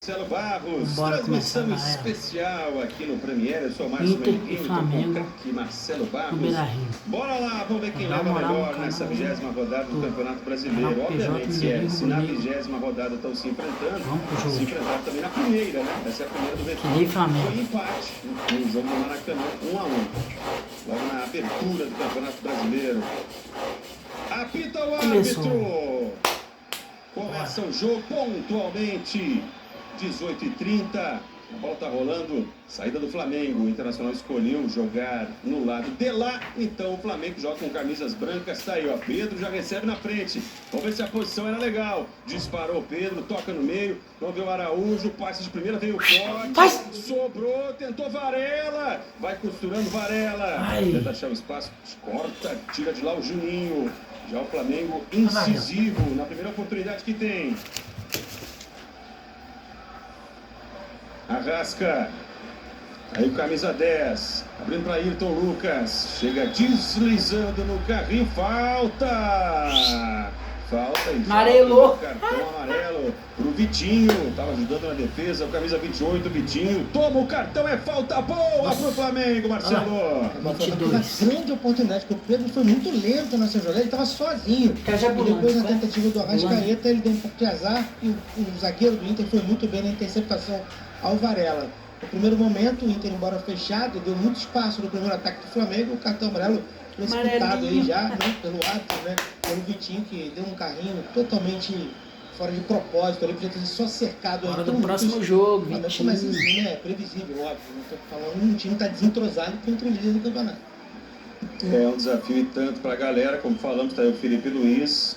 Marcelo Barros, Bora transmissão começar, especial aqui no Premiere. Eu sou o Márcio Menguinho, estou com o craque Marcelo Barros. Bora lá, vamos ver quem leva melhor nessa 20ª rodada do Campeonato Brasileiro. Obviamente, se na 20ª rodada estão se enfrentando, se enfrentaram também na primeira, né? Essa é a primeira do retorno. Foi empate no jogo do Maracanã, 1 a 1. Logo na abertura do Campeonato Brasileiro. Apita o árbitro! Começa o jogo pontualmente. 18h30, a bola tá rolando, saída do Flamengo. O Internacional escolheu jogar no lado de lá, então o Flamengo joga com camisas brancas. Tá aí, ó, Pedro já recebe na frente. Vamos ver se a posição era legal. Disparou Pedro, toca no meio. Vamos ver o Araújo, passe de primeira, veio o corte, sobrou, tentou Varela, vai costurando Varela. Tenta achar o espaço, corta, tira de lá o Juninho. Já o Flamengo incisivo na primeira oportunidade que tem. Arrasca, aí o camisa 10, abrindo para Ayrton Lucas, chega deslizando no carrinho, falta e amarelo. Cartão amarelo pro Vitinho, estava ajudando na defesa, o camisa 28, Vitinho, toma o cartão, é falta boa pro Flamengo, Marcelo. Uma grande oportunidade, porque o Pedro foi muito lento nessa jogada, ele estava sozinho. E depois na tentativa do Arrascaeta, ele deu um pouco de azar e o zagueiro do Inter foi muito bem na interceptação ao Varela. No primeiro momento, o Inter, embora fechado, deu muito espaço no primeiro ataque do Flamengo, o cartão amarelo precipitado aí já, né, pelo árbitro, né, pelo Vitinho, que deu um carrinho totalmente fora de propósito, ele podia ter só cercado. Hora do próximo jogo, Vitinho. Mas assim, né, é previsível, óbvio, não tô falando, um time está desentrosado contra o líder do campeonato. É um desafio e tanto para a galera, como falamos, tá aí o Felipe Luiz,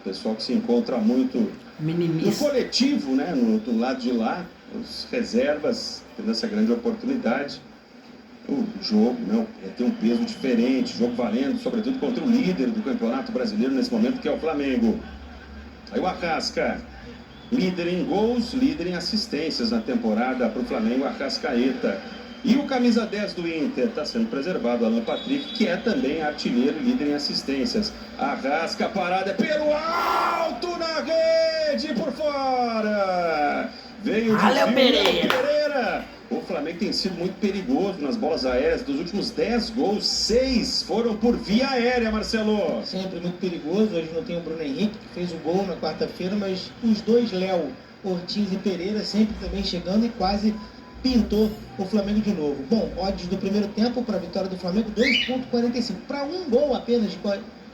pessoal que se encontra muito no coletivo, né, do lado de lá, os reservas, tendo essa grande oportunidade. O jogo, né, tem um peso diferente, jogo valendo, sobretudo contra o líder do Campeonato Brasileiro nesse momento, que é o Flamengo. Aí o Arrasca, líder em gols, líder em assistências na temporada para o Flamengo, Arrascaeta. E o camisa 10 do Inter está sendo preservado, Alan Patrick, que é também artilheiro, líder em assistências. Arrasca, a parada é pelo alto na rede, por fora. Veio o Léo Pereira. O Flamengo tem sido muito perigoso nas bolas aéreas. Dos últimos 10 gols, 6 foram por via aérea, Marcelo. Sempre muito perigoso. Hoje não tem o Bruno Henrique, que fez o gol na quarta-feira, mas os dois, Léo, Ortiz e Pereira, sempre também chegando e quase pintou o Flamengo de novo. Bom, odds do primeiro tempo para a vitória do Flamengo, 2,45. Para um gol apenas de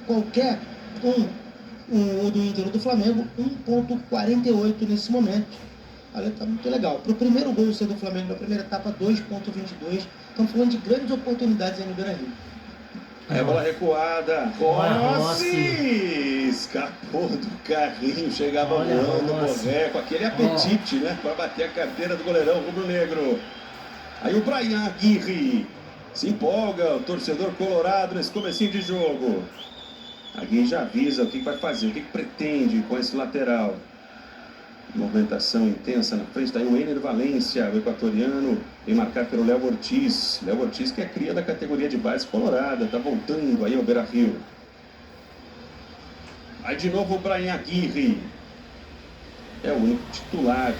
qualquer o do Inter ou do Flamengo, 1,48 nesse momento. Olha, tá muito legal. Para o primeiro gol ser do Flamengo na primeira etapa, 2,22. Estamos falando de grandes oportunidades aí no Beira-Rio. É bola recuada. Rossi! Escapou do carrinho, chegava voando, Borré, com aquele apetite, né? Para bater a carteira do goleirão rubro-negro. Aí o Brian Aguirre se empolga, o torcedor colorado nesse comecinho de jogo. Aguirre já avisa o que vai fazer, o que pretende com esse lateral. Movimentação intensa na frente, daí o Ener Valência, o equatoriano, vem marcado pelo Léo Ortiz. Léo Ortiz, que é cria da categoria de base colorada, tá voltando aí ao Beira-Rio. Aí de novo o Brian Aguirre. É o único titular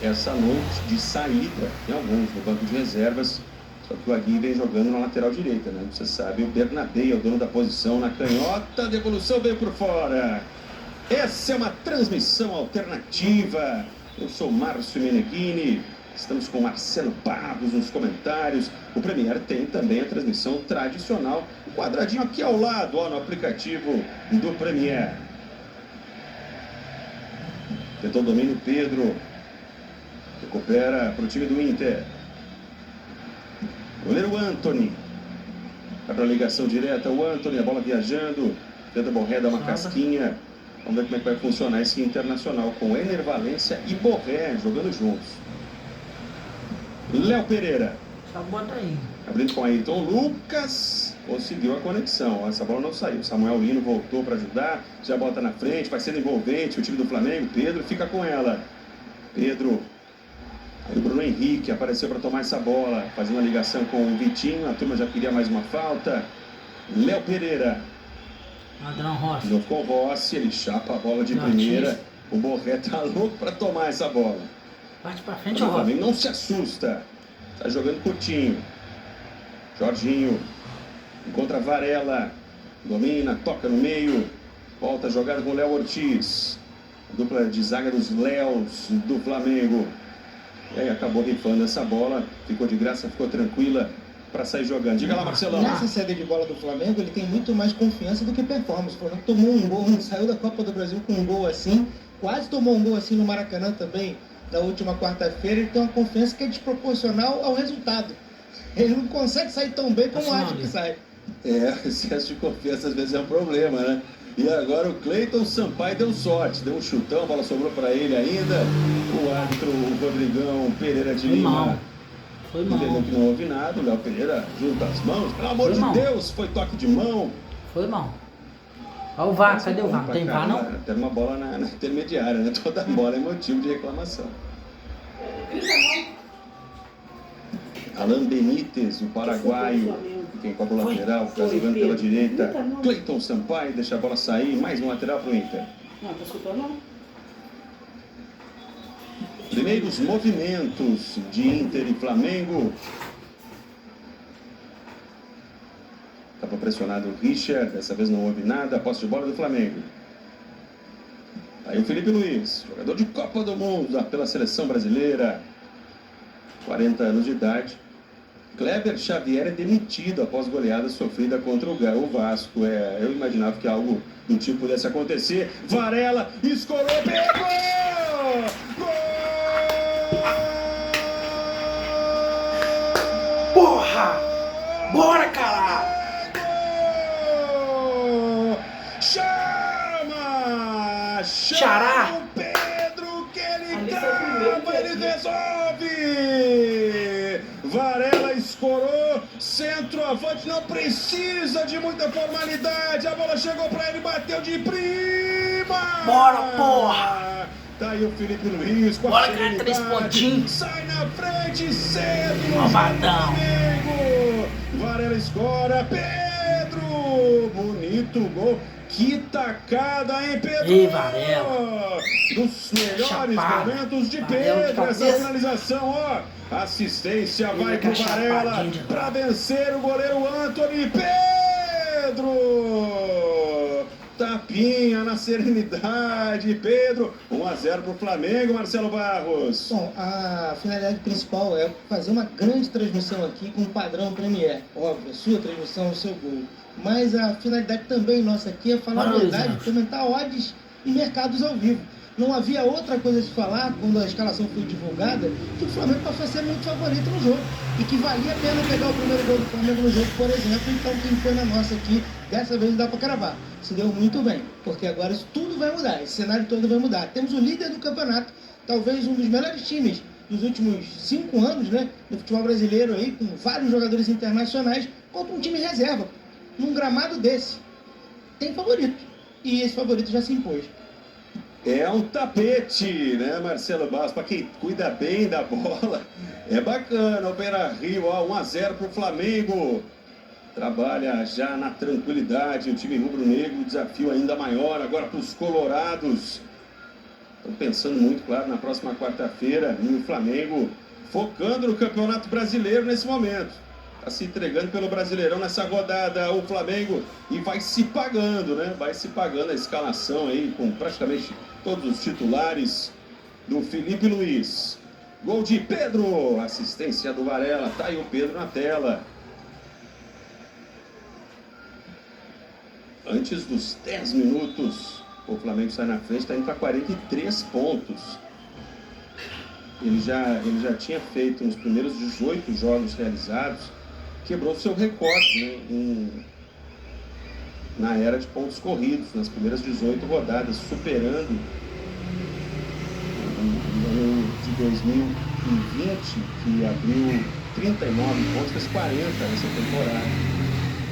essa noite de saída. Tem alguns no banco de reservas, só que o Aguirre vem jogando na lateral direita, né? Você sabe, o Bernabé é o dono da posição na canhota, a devolução veio por fora. Essa é uma transmissão alternativa. Eu sou Márcio Menegini. Estamos com Marcelo Barros nos comentários. O Premiere tem também a transmissão tradicional. Um quadradinho aqui ao lado, ó, no aplicativo do Premiere. Tentou o domínio Pedro. Recupera para o time do Inter. Goleiro Antony. Vai para a ligação direta. O Antony, a bola viajando. Tenta Borré dar uma casquinha. Vamos ver como é que vai funcionar esse Internacional com Ener Valência e Borré jogando juntos. Léo Pereira. Só bota aí. Abrindo com Ayrton Lucas. Conseguiu a conexão. Essa bola não saiu. Samuel Lino voltou para ajudar. Já bota na frente. Vai sendo envolvente o time do Flamengo. Pedro fica com ela. Pedro. Aí o Bruno Henrique apareceu para tomar essa bola. Fazendo a ligação com o Vitinho. A turma já queria mais uma falta. Léo Pereira. Padrão Rossi. No com o Rossi, ele chapa a bola de primeira. O Borré tá louco para tomar essa bola. Parte pra frente, O ó. Flamengo não se assusta. Tá jogando Coutinho. Jorginho. Encontra Varela. Domina, toca no meio. Volta a jogada com o Léo Ortiz. Dupla de zaga dos Léos do Flamengo. E aí acabou rifando essa bola. Ficou de graça, ficou tranquila para sair jogando. Diga lá, Marcelão. Nessa saída de bola do Flamengo, ele tem muito mais confiança do que performance. O Flamengo tomou um gol, saiu da Copa do Brasil com um gol assim. Quase tomou um gol assim no Maracanã também, na última quarta-feira. Ele tem uma confiança que é desproporcional ao resultado. Ele não consegue sair tão bem como acha que sai. Excesso de confiança às vezes é um problema, né? E agora o Cleiton Sampaio deu sorte, deu um chutão, a bola sobrou para ele ainda. O árbitro, o Rodrigão Pereira de Lima, entendeu que não houve nada. O Léo Pereira junta as mãos, pelo amor de Deus, foi toque de mão. Foi mal. Olha o VAR, cadê o VAR? Não tem VAR não? Tem uma bola na intermediária, né? Toda bola é motivo de reclamação. Alan Benítez, o paraguaio, quem cobra o lateral, está jogando pela direita. Cleiton Sampaio deixa a bola sair, mais um lateral para o Inter. Não, tá escutando não? Primeiros movimentos de Inter e Flamengo. Estava pressionado o Richard, dessa vez não houve nada. Posse de bola do Flamengo. Aí o Felipe Luiz, jogador de Copa do Mundo pela seleção brasileira. 40 anos de idade. Kleber Xavier é demitido após goleada sofrida contra o Vasco. Eu imaginava que algo do tipo pudesse acontecer. Varela escorou, pegou! Gol! Porra! Bora, caralho! Chama! Xará! O Pedro, que ele trava, ele resolve! Varela escorou, centroavante, não precisa de muita formalidade, a bola chegou pra ele, bateu de prima! Bora, porra! Tá aí o Felipe Luiz com bora, cara, 3 pontinhos! Sai na frente cedo no Malvadão! Flamengo! Varela escora, Pedro! Bonito gol! Que tacada, hein, Pedro? Ei, Varela! Dos melhores momentos de Pedro, essa finalização, ó. Assistência vai pro Varela para vencer o goleiro Antony. Pedro! Tapinha na serenidade, Pedro. 1-0 pro Flamengo, Marcelo Barros. Bom, a finalidade principal é fazer uma grande transmissão aqui com o padrão Premier. Óbvio, a sua transmissão, o seu gol. Mas a finalidade também nossa aqui é falar a verdade, comentar odds e mercados ao vivo. Não havia outra coisa a se falar quando a escalação foi divulgada, que o Flamengo passou a ser muito favorito no jogo. E que valia a pena pegar o primeiro gol do Flamengo no jogo, por exemplo. Então quem foi na nossa aqui, dessa vez não dá para cravar. Se deu muito bem, porque agora isso tudo vai mudar, esse cenário todo vai mudar. Temos o líder do campeonato, talvez um dos melhores times dos últimos 5 anos, né? No futebol brasileiro aí, com vários jogadores internacionais, contra um time reserva. Num gramado desse, tem favorito. E esse favorito já se impôs. É um tapete, né, Marcelo Barros? Para quem cuida bem da bola, é bacana. O Beira Rio, ó, 1-0 para o Flamengo. Trabalha já na tranquilidade. O time rubro-negro, desafio ainda maior agora para os colorados. Estão pensando muito, claro, na próxima quarta-feira, no Flamengo, focando no Campeonato Brasileiro nesse momento. Está se entregando pelo Brasileirão nessa rodada o Flamengo e vai se pagando, né? Vai se pagando a escalação aí com praticamente todos os titulares do Felipe Luiz. Gol de Pedro, assistência do Varela, tá aí o Pedro na tela. Antes dos 10 minutos, o Flamengo sai na frente, está indo para 43 pontos. Ele já tinha feito nos primeiros 18 jogos realizados, quebrou seu recorde, né, na era de pontos corridos, nas primeiras 18 rodadas, superando o ano de 2020, que abriu 39 pontos, fez 40 nessa temporada.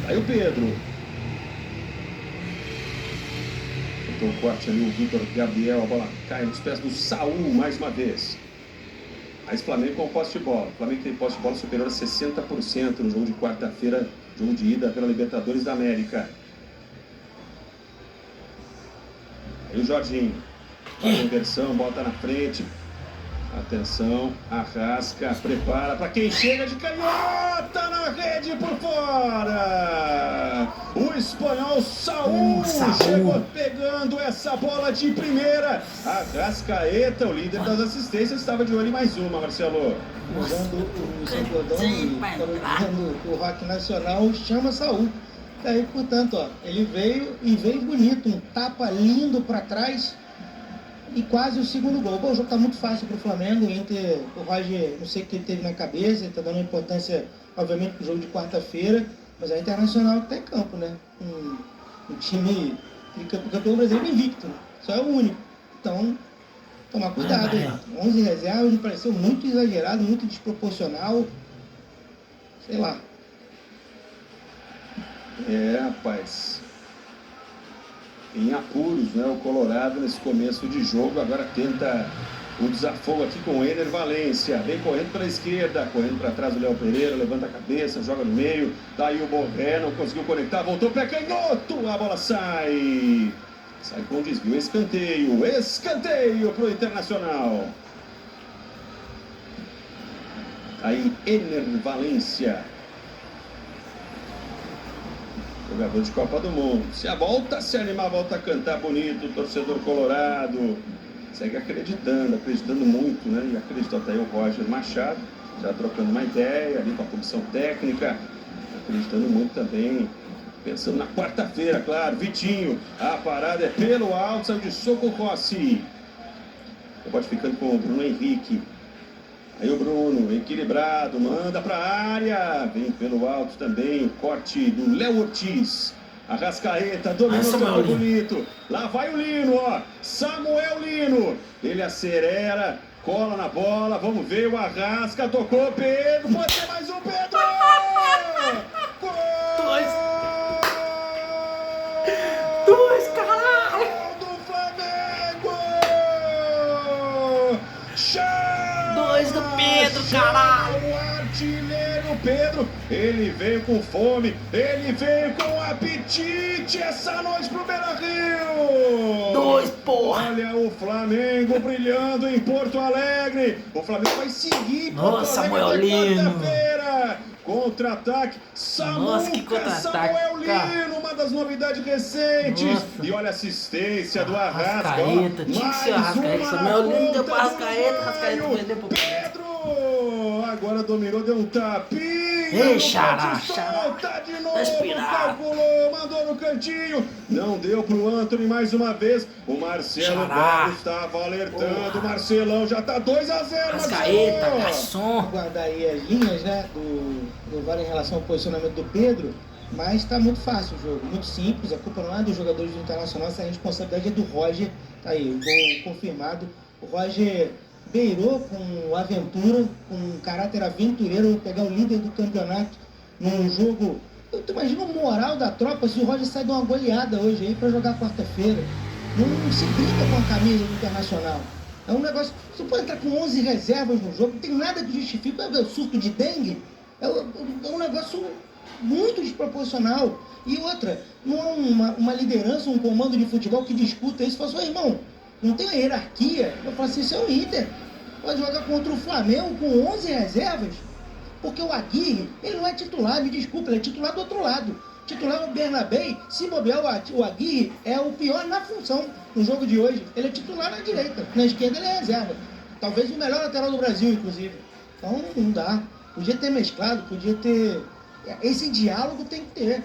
Aí o Pedro. Botou o corte ali, o Vitor Gabriel, a bola cai nos pés do Saul mais uma vez. Mas Flamengo com posse de bola. O Flamengo tem posse de bola superior a 60% no jogo de quarta-feira, jogo de ida pela Libertadores da América. Aí o Jorginho. A conversão, bota na frente. Atenção, Arrasca, prepara para quem chega de canhota na rede por fora. O espanhol Saúl chegou pegando essa bola de primeira. Arrascaeta, o líder das assistências, estava de olho em mais uma, Marcelo. Usando o Sambodão e o Rock Nacional, chama Saúl. Daí, portanto, ó, ele veio e veio bonito, um tapa lindo para trás. E quase o segundo gol. Bom, o jogo está muito fácil para o Flamengo. O Roger, não sei o que ele teve na cabeça, ele está dando importância, obviamente, para o jogo de quarta-feira, mas a Internacional está em campo, né? Um time campeão brasileiro invicto, né? Só é o único. Então, tomar cuidado aí. 11 reservas me pareceu muito exagerado, muito desproporcional. Sei lá. Rapaz. Em apuros, né? O Colorado nesse começo de jogo, agora tenta o desafogo aqui com o Ener Valencia, vem correndo pela esquerda, correndo para trás o Léo Pereira, levanta a cabeça, joga no meio, daí o Borré não conseguiu conectar, voltou pé canhoto, a bola sai com desvio, escanteio pro Internacional. Aí Ener Valencia, jogador de Copa do Mundo. Se a volta a se animar, volta a cantar bonito, o torcedor colorado segue acreditando muito, né? E acreditou até aí o Roger Machado, já trocando uma ideia ali com a comissão técnica, acreditando muito também, pensando na quarta-feira, claro. Vitinho, a parada é pelo alto, saiu de soco Rossi. Pode ficando com o Bruno Henrique. Aí o Bruno, equilibrado, manda para a área, vem pelo alto também, o corte do Léo Ortiz. Arrascaeta, dominou, tocou bonito. Lá vai o Lino, ó, Samuel Lino. Ele acelera, cola na bola, vamos ver, o Arrasca, tocou, Pedro, pode ser mais um, Pedro! Gol! Dois, caralho! Do Flamengo! Dois do Pedro, caralho! O artilheiro Pedro, ele veio com fome, ele veio com apetite essa noite pro Beira-Rio! Dois, porra! Olha o Flamengo brilhando em Porto Alegre. O Flamengo vai seguir Nossa, Samuel Lino! Contra-ataque, Samuel Lino, uma das novidades recentes. Nossa. E olha a assistência do Arrasca. Tinha que ser o Arrascaeta. Samuel Lino deu pro Arrascaeta perdeu pro Pedro. Agora dominou, deu um tapinha. Ei, Xará, solta de novo, calculou, mandou no cantinho. Não deu pro Antony mais uma vez. O Marcelo estava alertando. O Marcelão já tá 2-0. Arrascaeta, garçom. Guardar aí as linhas, né, do VAR em relação ao posicionamento do Pedro, mas está muito fácil o jogo, muito simples. A culpa não é dos jogadores do Internacional, essa responsabilidade é do Roger. Tá aí, o gol confirmado. O Roger beirou com aventura, com caráter aventureiro, pegar o líder do campeonato num jogo. Eu imagino o moral da tropa se o Roger sai de uma goleada hoje aí para jogar quarta-feira. Não se brinca com a camisa do Internacional. É um negócio. Você pode entrar com 11 reservas no jogo, não tem nada que justifique. É o surto de dengue. É um negócio muito desproporcional. E outra, não há uma liderança, um comando de futebol que discuta isso. Fala assim, irmão, não tem a hierarquia. Eu falo assim, isso é o Inter. Vai jogar contra o Flamengo com 11 reservas. Porque o Aguirre, ele não é titular, me desculpa, ele é titular do outro lado. Titular o Bernabé, se bobear o Aguirre, é o pior na função no jogo de hoje. Ele é titular na direita, na esquerda ele é reserva. Talvez o melhor lateral do Brasil, inclusive. Então não dá. Podia ter mesclado, podia ter... Esse diálogo tem que ter.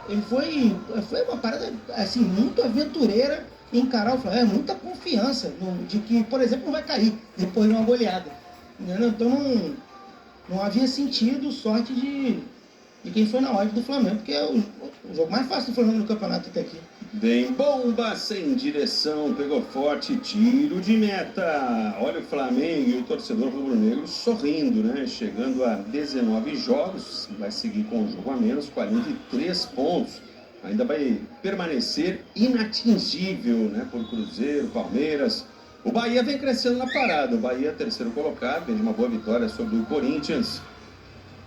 Ele foi uma parada, assim, muito aventureira encarar o Flamengo. É muita confiança de que, por exemplo, não vai cair depois de uma goleada. Entendeu? Então não havia sentido sorte de quem foi na ordem do Flamengo, porque é o jogo mais fácil do Flamengo no campeonato até aqui. Vem bomba sem direção, pegou forte, tiro de meta. Olha o Flamengo e o torcedor rubro-negro sorrindo, né? Chegando a 19 jogos, vai seguir com o jogo a menos, 43 pontos. Ainda vai permanecer inatingível, né? Por Cruzeiro, Palmeiras. O Bahia vem crescendo na parada. O Bahia, terceiro colocado, vem de uma boa vitória sobre o Corinthians.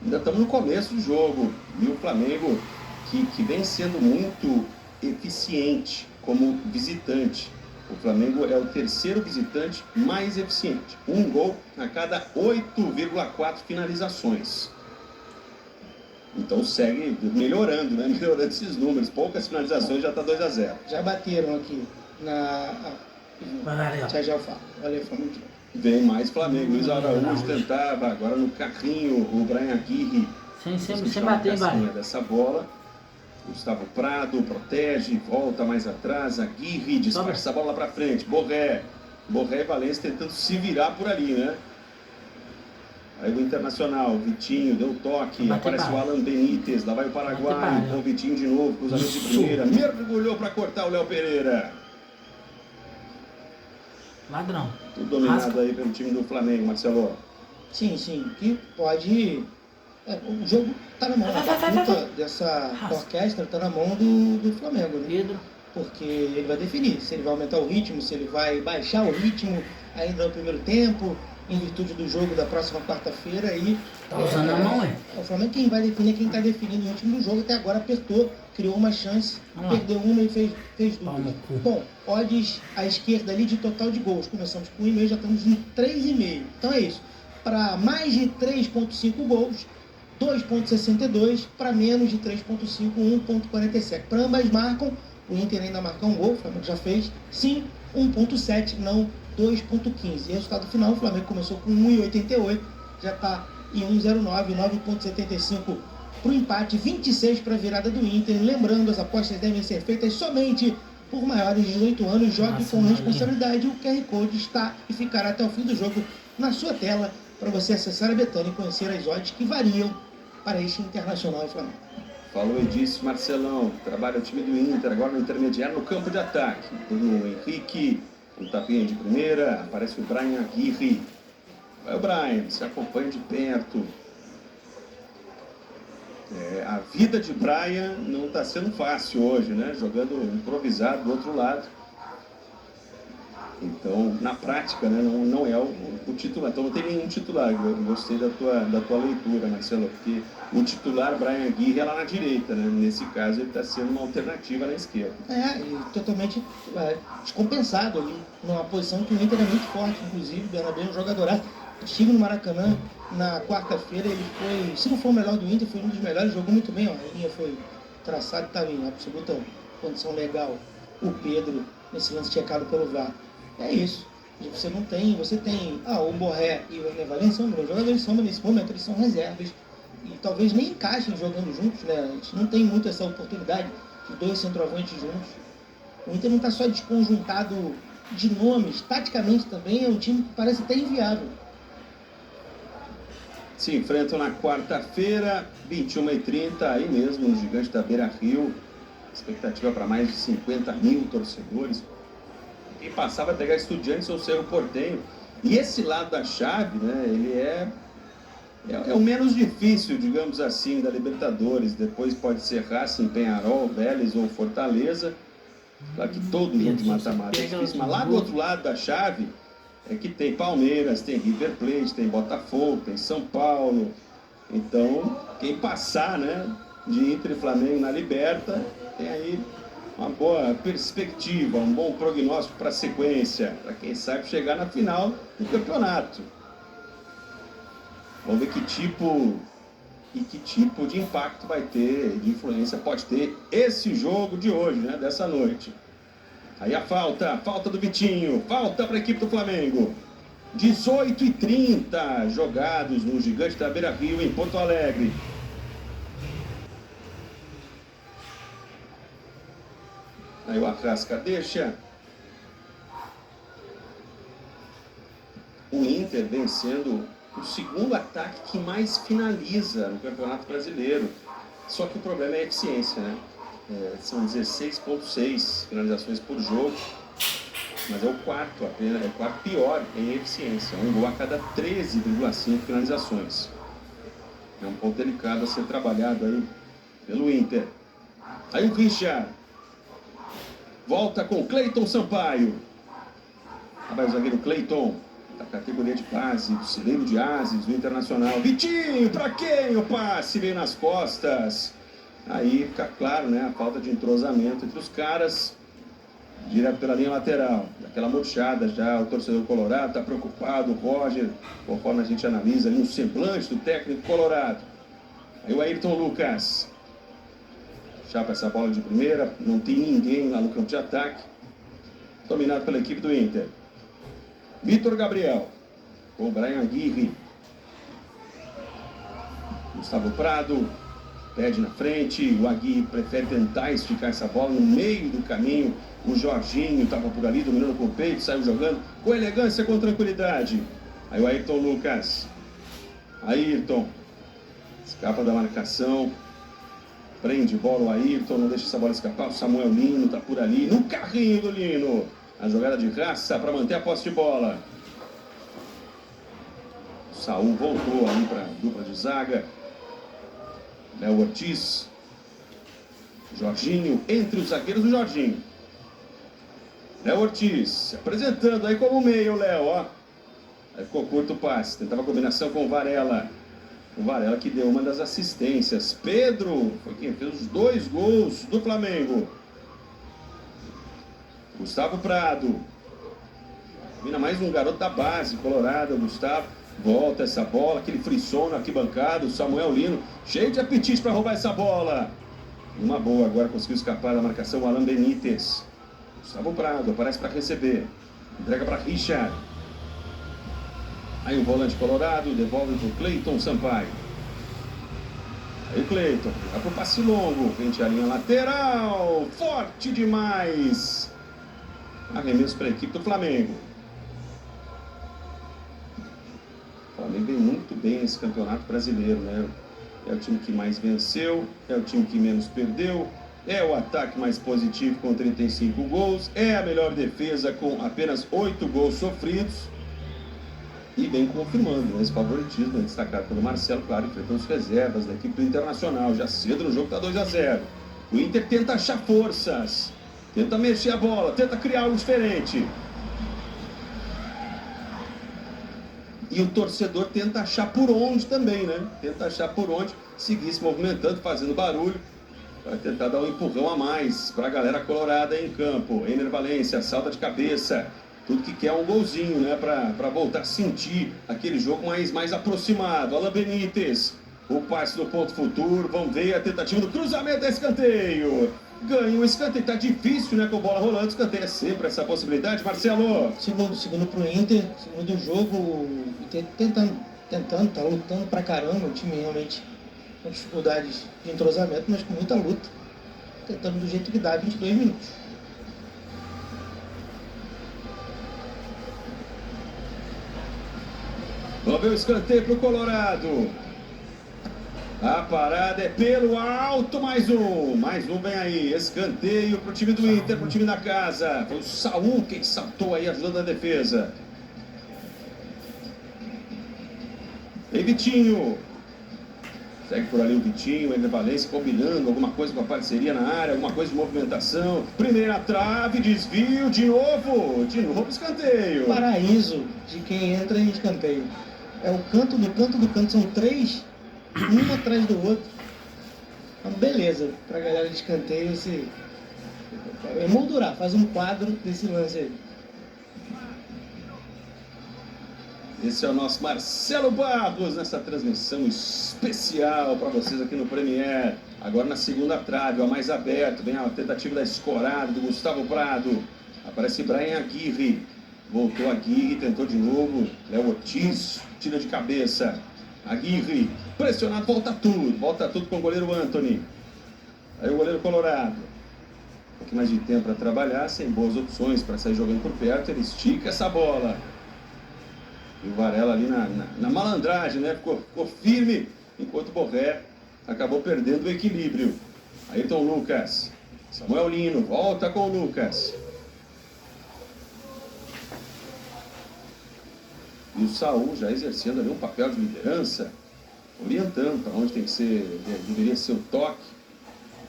Ainda estamos no começo do jogo. E o Flamengo, que vem sendo muito eficiente como visitante. O Flamengo é o terceiro visitante mais eficiente. Um gol a cada 8,4 finalizações. Então segue melhorando, né? Melhorando esses números. Poucas finalizações, já está 2-0. Já bateram aqui na... Já falo. Valeu, Flamengo. Vem mais Flamengo. Luiz Araújo tentava, agora no carrinho, o Brian Aguirre. Sem bater, vai. Dessa bola. Gustavo Prado protege, volta mais atrás. Aguirre dispersa a bola para frente. Borré e Valência tentando se virar por ali, né? Aí o Internacional, Vitinho deu toque, aparece o Alan Benítez, lá vai o Paraguai, com o Vitinho de novo, cruzamento de primeira, mergulhou para cortar o Léo Pereira. Ladrão. Tudo dominado aí pelo time do Flamengo, Marcelo. Sim, que pode... o jogo tá na mão, a luta dessa orquestra tá na mão do Flamengo, né? Pedro. Porque ele vai definir se ele vai aumentar o ritmo, se ele vai baixar o ritmo ainda no primeiro tempo, em virtude do jogo da próxima quarta-feira. E tá usando a mão, é? O Flamengo quem vai definir, quem tá definindo o ritmo do jogo. Até agora apertou, criou uma chance, perdeu uma e fez duas. Bom, odds à esquerda ali de total de gols. Começamos com 1,5, já estamos em 3,5. Então é isso. Para mais de 3,5 gols, 2,62, para menos de 3,5, 1,47. Para ambas marcam, o Inter ainda marca um gol, o Flamengo já fez, sim, 1,7, não 2,15. E resultado final, o Flamengo começou com 1,88, já está em 1,09, 9,75 para o empate, 26 para a virada do Inter. Lembrando, as apostas devem ser feitas somente por maiores de 18 anos. Jogue com responsabilidade. O QR Code está e ficará até o fim do jogo na sua tela para você acessar a Betano e conhecer as odds que variam para este Internacional e Flamengo. Falou e disse Marcelão, trabalha o time do Inter, agora no intermediário, no campo de ataque. Tem o Henrique, um tapinha de primeira, aparece o Brian Aguirre. Vai o Brian, se acompanha de perto. A vida de Brian não está sendo fácil hoje, né? Jogando improvisado do outro lado. Então, na prática, né, não é o titular. Então, não tem nenhum titular. Eu gostei da tua leitura, Marcelo, porque o titular, Brian Aguirre, é lá na direita, né? Nesse caso, ele está sendo uma alternativa na esquerda. E totalmente descompensado ali, numa posição que o Inter é muito forte, inclusive. O Bernabéu é um jogadoraço. Estive no Maracanã na quarta-feira, ele foi, se não for o melhor do Inter, foi um dos melhores, jogou muito bem, ó. A linha foi traçada, estava em absoluta condição legal. O Pedro, nesse lance checado pelo VAR. É isso. Você tem o Borré e o Ené Valencia são bons jogadores, nesse momento eles são reservas e talvez nem encaixem jogando juntos, né? A gente não tem muito essa oportunidade de dois centroavantes juntos. O Inter não está só desconjuntado de nomes, taticamente também é um time que parece até inviável. Se enfrentam na quarta-feira, 21h30, aí mesmo no Gigante da Beira-Rio. Expectativa para mais de 50 mil torcedores. Quem passar vai pegar Estudiantes ou Cerro Porteño. E esse lado da chave, né, ele é o menos difícil, digamos assim, da Libertadores. Depois pode ser Racing, Peñarol, Vélez ou Fortaleza. Claro que todo jogo de mata-mata é difícil, mas lá do outro lado da chave é que tem Palmeiras, tem River Plate, tem Botafogo, tem São Paulo. Então, quem passar, né, de Inter e Flamengo na Liberta, tem aí uma boa perspectiva, um bom prognóstico para a sequência, para quem sabe chegar na final do campeonato. Vamos ver que tipo de impacto vai ter, de influência pode ter esse jogo de hoje, né, dessa noite. Aí a falta do Vitinho, falta para a equipe do Flamengo. 18h30 jogados no Gigante da Beira-Rio, em Porto Alegre. Aí o Arrasca deixa. O Inter vem sendo o segundo ataque que mais finaliza no Campeonato Brasileiro. Só que o problema é a eficiência, né? São 16,6 finalizações por jogo. Mas é o quarto apenas, é o quarto pior em eficiência. Um gol a cada 13,5 finalizações. É um ponto delicado a ser trabalhado aí pelo Inter. Aí o Richard volta com Cleiton Sampaio. Vai o zagueiro Cleiton, da categoria de base, do Celeiro de Ases, do Internacional. Vitinho, pra quem o passe veio nas costas? Aí fica claro, né, a falta de entrosamento entre os caras. Direto pela linha lateral. Aquela murchada já, o torcedor colorado está preocupado, o Roger, conforme a gente analisa ali no semblante do técnico colorado. Aí o Ayrton Lucas. Chapa essa bola de primeira, não tem ninguém lá no campo de ataque. Dominado pela equipe do Inter. Vitor Gabriel. Com o Brian Aguirre. Gustavo Prado. Pede na frente. O Aguirre prefere tentar esticar essa bola no meio do caminho. O Jorginho estava por ali, dominando com o peito, saiu jogando com elegância, com tranquilidade. Aí o Ayrton Lucas. Ayrton. Escapa da marcação. Prende bola o Ayrton, não deixa essa bola escapar. O Samuel Lino está por ali, no carrinho do Lino. A jogada de raça para manter a posse de bola. O Saul voltou ali para a dupla de zaga. Léo Ortiz. Jorginho, entre os zagueiros do Jorginho. Léo Ortiz, se apresentando aí como meio, Léo, ó. Aí ficou curto o passe, tentava a combinação com o Varela. O Varela que deu uma das assistências. Pedro foi quem fez os 2 gols do Flamengo. Gustavo Prado. Vina mais um garoto da base, colorado, Gustavo. Volta essa bola, aquele frisson na arquibancada. O Samuel Lino, cheio de apetite para roubar essa bola. Uma boa, agora conseguiu escapar da marcação o Alan Benítez. Gustavo Prado aparece para receber. Entrega para Richard. Aí o volante colorado devolve para o Cleiton Sampaio. Aí o Cleiton vai para o passe longo. Frente à linha lateral. Forte demais. Arremesso para a equipe do Flamengo. O Flamengo vem muito bem nesse campeonato brasileiro, né? É o time que mais venceu. É o time que menos perdeu. É o ataque mais positivo com 35 gols. É a melhor defesa com apenas 8 gols sofridos. E vem confirmando, né, esse favoritismo destacado pelo Marcelo, claro, enfrentando as reservas da equipe do Internacional. Já cedo no jogo está 2-0. O Inter tenta achar forças. Tenta mexer a bola. Tenta criar algo diferente. E o torcedor tenta achar por onde também, né? Tenta achar por onde seguir se movimentando, fazendo barulho. Vai tentar dar um empurrão a mais para a galera colorada em campo. Ener Valencia, salta de cabeça. Tudo que quer é um golzinho, né? Para voltar a sentir aquele jogo mais aproximado. Alan Benítez, o passe do ponto futuro. Vamos ver a tentativa do cruzamento, escanteio. Ganha o escanteio. Tá difícil, né? Com a bola rolando. Escanteio é sempre essa possibilidade, Marcelo. Segundo pro Inter. Segundo jogo, tentando, tá lutando pra caramba. O time realmente com dificuldades de entrosamento, mas com muita luta. Tentando do jeito que dá, 22 minutos. Vamos ver o escanteio pro Colorado. A parada é pelo alto, mais um vem aí, escanteio pro time do Inter, pro time da casa. Foi o Saul quem saltou aí ajudando a defesa. Tem Vitinho. Segue por ali o Vitinho, Ener Valencia combinando alguma coisa com a parceria na área, alguma coisa de movimentação. Primeira trave, desvio, de novo escanteio. Paraíso de quem entra em escanteio. É o canto do canto do canto, são 3, um atrás do outro. Então, beleza, pra galera de escanteio se emoldurar, faz um quadro desse lance aí. Esse é o nosso Marcelo Barros nessa transmissão especial para vocês aqui no Premier. Agora na segunda trave, ó, mais aberto, vem a tentativa da escorada do Gustavo Prado. Aparece Brian Aguirre. Voltou Aguirre, tentou de novo. Léo Ortiz, tira de cabeça. Aguirre, pressionado, volta tudo com o goleiro Anthony. Aí o goleiro colorado. Um pouquinho mais de tempo para trabalhar, sem boas opções para sair jogando por perto. Ele estica essa bola. E o Varela ali na malandragem, né? Ficou firme, enquanto o Borré acabou perdendo o equilíbrio. Ayrton Lucas. Samuel Lino, volta com o Lucas. E o Saul já exercendo ali um papel de liderança, orientando para onde tem que ser, deveria ser o toque.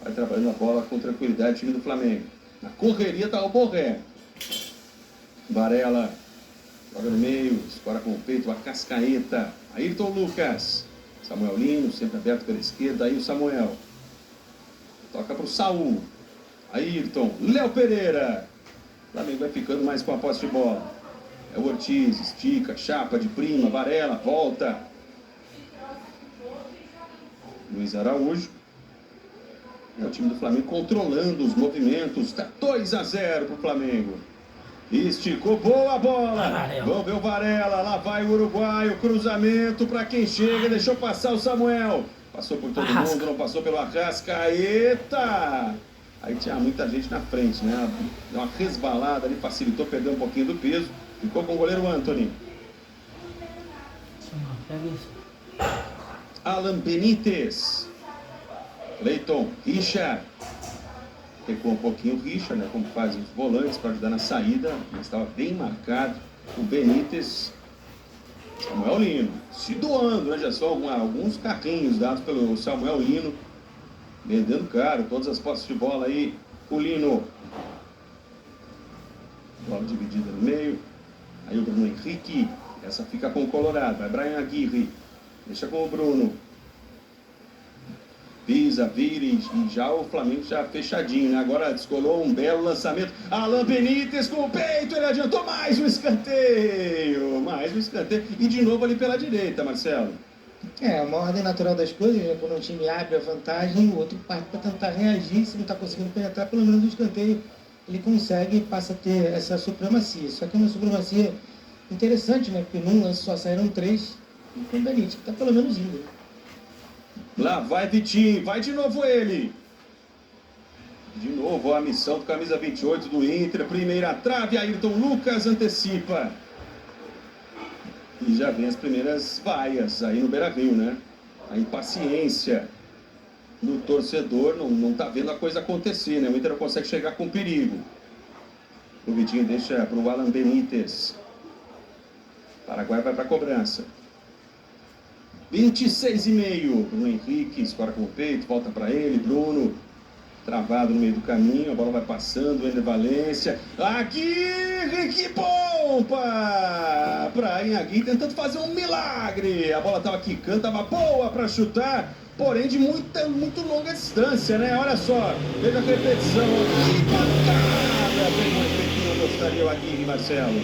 Vai trabalhando a bola com tranquilidade o time do Flamengo. Na correria está o Borré. Varela joga no meio, escora com o peito, a Cascaeta. Ayrton Lucas. Samuel Lino, sempre aberto pela esquerda. Aí o Samuel. Toca para o Saul. Ayrton. Léo Pereira. O Flamengo vai ficando mais com a posse de bola. É o Ortiz, estica, chapa de prima, Varela, volta. Luiz Araújo. É o time do Flamengo controlando os movimentos. Está 2-0 para o Flamengo. Esticou, boa bola. Vamos ver o Varela. Lá vai o uruguaio. Cruzamento para quem chega. Deixou passar o Samuel. Passou por todo mundo, não passou pelo Arrascaeta. Aí tinha muita gente na frente, né? Deu uma resbalada ali, facilitou, perdeu um pouquinho do peso. Ficou com o goleiro Antony. Alan Benítez. Cleiton, Richard. Recuou um pouquinho o Richard, né? Como fazem os volantes para ajudar na saída. Mas estava bem marcado. O Benítez. Samuel Lino. Se doando, né? Já são alguns carrinhos dados pelo Samuel Lino. Vendendo caro, todas as posses de bola aí. O Lino. Bola dividida no meio. Aí o Bruno Henrique. Essa fica com o Colorado. Vai Brian Aguirre. Deixa com o Bruno. Pisa, vira e já o Flamengo já fechadinho, né? Agora descolou um belo lançamento. Alan Benítez com o peito. Ele adiantou mais um escanteio. Mais um escanteio. E de novo ali pela direita, Marcelo. É, uma ordem natural das coisas, né? Quando um time abre a vantagem, o outro parte para tentar reagir. Se não está conseguindo penetrar, pelo menos o escanteio ele consegue e passa a ter essa supremacia. Só que é uma supremacia interessante, né? Porque num lance só saíram 3 e com o Benítez, que está pelo menos indo. Né? Lá vai Vitinho, vai de novo ele. De novo a missão do camisa 28 do Inter. Primeira trave, Ayrton Lucas antecipa. E já vem as primeiras vaias aí no Beira-Rio, né? A impaciência do torcedor, não tá vendo a coisa acontecer, né? O Inter não consegue chegar com perigo. O Vitinho deixa para o Alan Benítez. Paraguai vai para a cobrança. 26,5. Bruno Henrique escora com o peito, volta para ele. Bruno, travado no meio do caminho. A bola vai passando. Ender Valência. Aguirre, que pompa! Brian Aguirre tentando fazer um milagre. A bola estava quicando, estava boa para chutar. Porém, de muito longa distância, né? Olha só. Veja a repetição. Que pancada! Fez um efeito que não gostaria o Aguirre, Marcelo.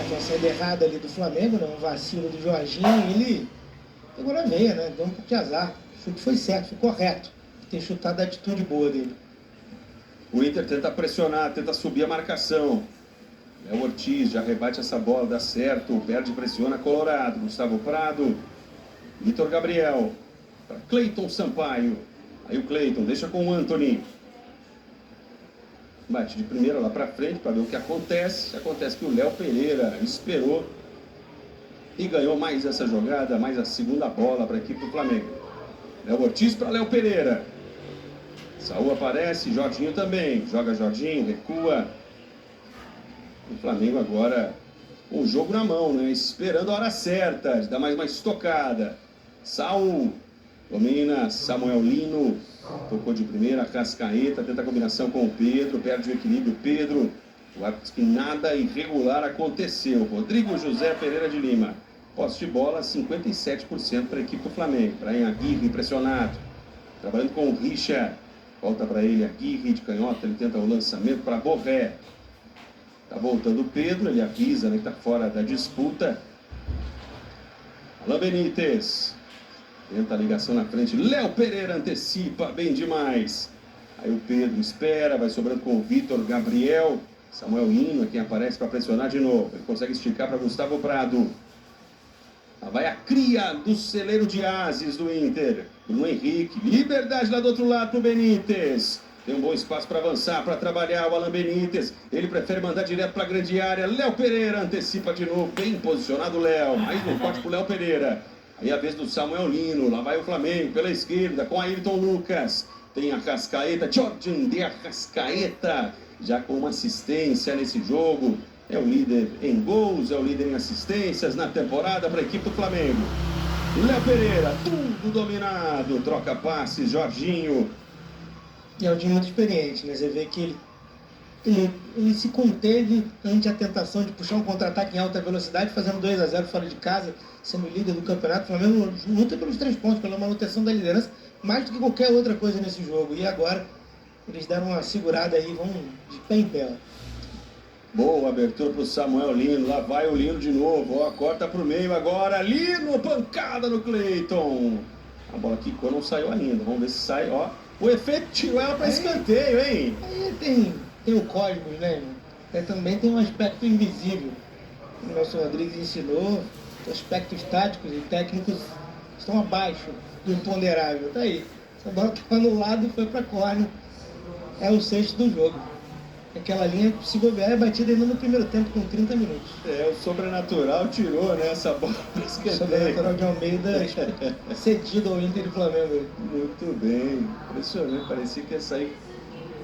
Uma saída errada ali do Flamengo, né? Um vacilo do Jorginho. Ele pegou na veia, né? Deu um pouco de azar. O chute foi certo, foi correto. Tem chutado a atitude boa dele. O Inter tenta pressionar, tenta subir a marcação. É o Ortiz, já rebate essa bola, dá certo. Perde, pressiona, Colorado. Gustavo Prado. Vitor Gabriel. Para Cleiton Sampaio. Aí o Cleiton deixa com o Antony. Bate de primeira lá para frente para ver o que acontece. Acontece que o Léo Pereira esperou e ganhou mais essa jogada, mais a segunda bola para a equipe do Flamengo. Léo Ortiz para Léo Pereira. Saúl aparece, Jorginho também. Joga Jorginho, recua. O Flamengo agora com o jogo na mão, né? Esperando a hora certa de dar mais uma estocada. Saúl domina, Samuel Lino. Tocou de primeira, Arrascaeta, tenta a combinação com o Pedro, perde o equilíbrio, Pedro. O árbitro diz que nada irregular aconteceu. Rodrigo José Pereira de Lima. Posse de bola, 57% para a equipe do Flamengo. Brian Aguirre impressionado. Trabalhando com o Richard. Volta para ele, Aguirre de canhota, ele tenta o lançamento para Borré. Tá voltando o Pedro, ele avisa, né, que tá fora da disputa. Alan Benítez. Tenta a ligação na frente. Léo Pereira antecipa bem demais. Aí o Pedro espera, vai sobrando com o Vitor Gabriel. Samuel Lino é quem aparece para pressionar de novo. Ele consegue esticar para Gustavo Prado. Lá vai a cria do celeiro de ases do Inter. Bruno Henrique. Liberdade lá do outro lado para o Benítez. Tem um bom espaço para avançar, para trabalhar o Alan Benítez. Ele prefere mandar direto para a grande área. Léo Pereira antecipa de novo. Bem posicionado o Léo. Mais um corte para o Léo Pereira. Aí a vez do Samuel Lino. Lá vai o Flamengo pela esquerda com Ayrton Lucas. Tem a Arrascaeta. Jordan de Arrascaeta. Já com uma assistência nesse jogo. É o líder em gols, é o líder em assistências na temporada para a equipe do Flamengo. Léo Pereira, tudo dominado. Troca passes, Jorginho. E é um time muito experiente, né? Você vê que ele se conteve ante a tentação de puxar um contra-ataque em alta velocidade, fazendo 2-0 fora de casa, sendo líder do campeonato. O Flamengo luta pelos 3 pontos, pela manutenção da liderança, mais do que qualquer outra coisa nesse jogo. E agora eles deram uma segurada aí, vão de pé em pé. Boa abertura pro Samuel Lino. Lá vai o Lino de novo. Ó, corta pro meio agora. Lino, pancada no Cleiton. A bola quicou, não saiu ainda. Vamos ver se sai. Ó, o efeito tirou ela para escanteio, hein? Aí tem o Cosmos, né? Também tem um aspecto invisível. O Nelson Rodrigues ensinou. Os aspectos táticos e técnicos estão abaixo do imponderável. Tá aí. Essa bola estava no lado e foi para corner. É o sexto do jogo. Aquela linha, se bobear, é batida ainda no primeiro tempo com 30 minutos. É, o sobrenatural tirou, né, essa bola para escanteio. O sobrenatural de Almeida cedido ao Inter e Flamengo. Muito bem. Impressionante. Parecia que ia sair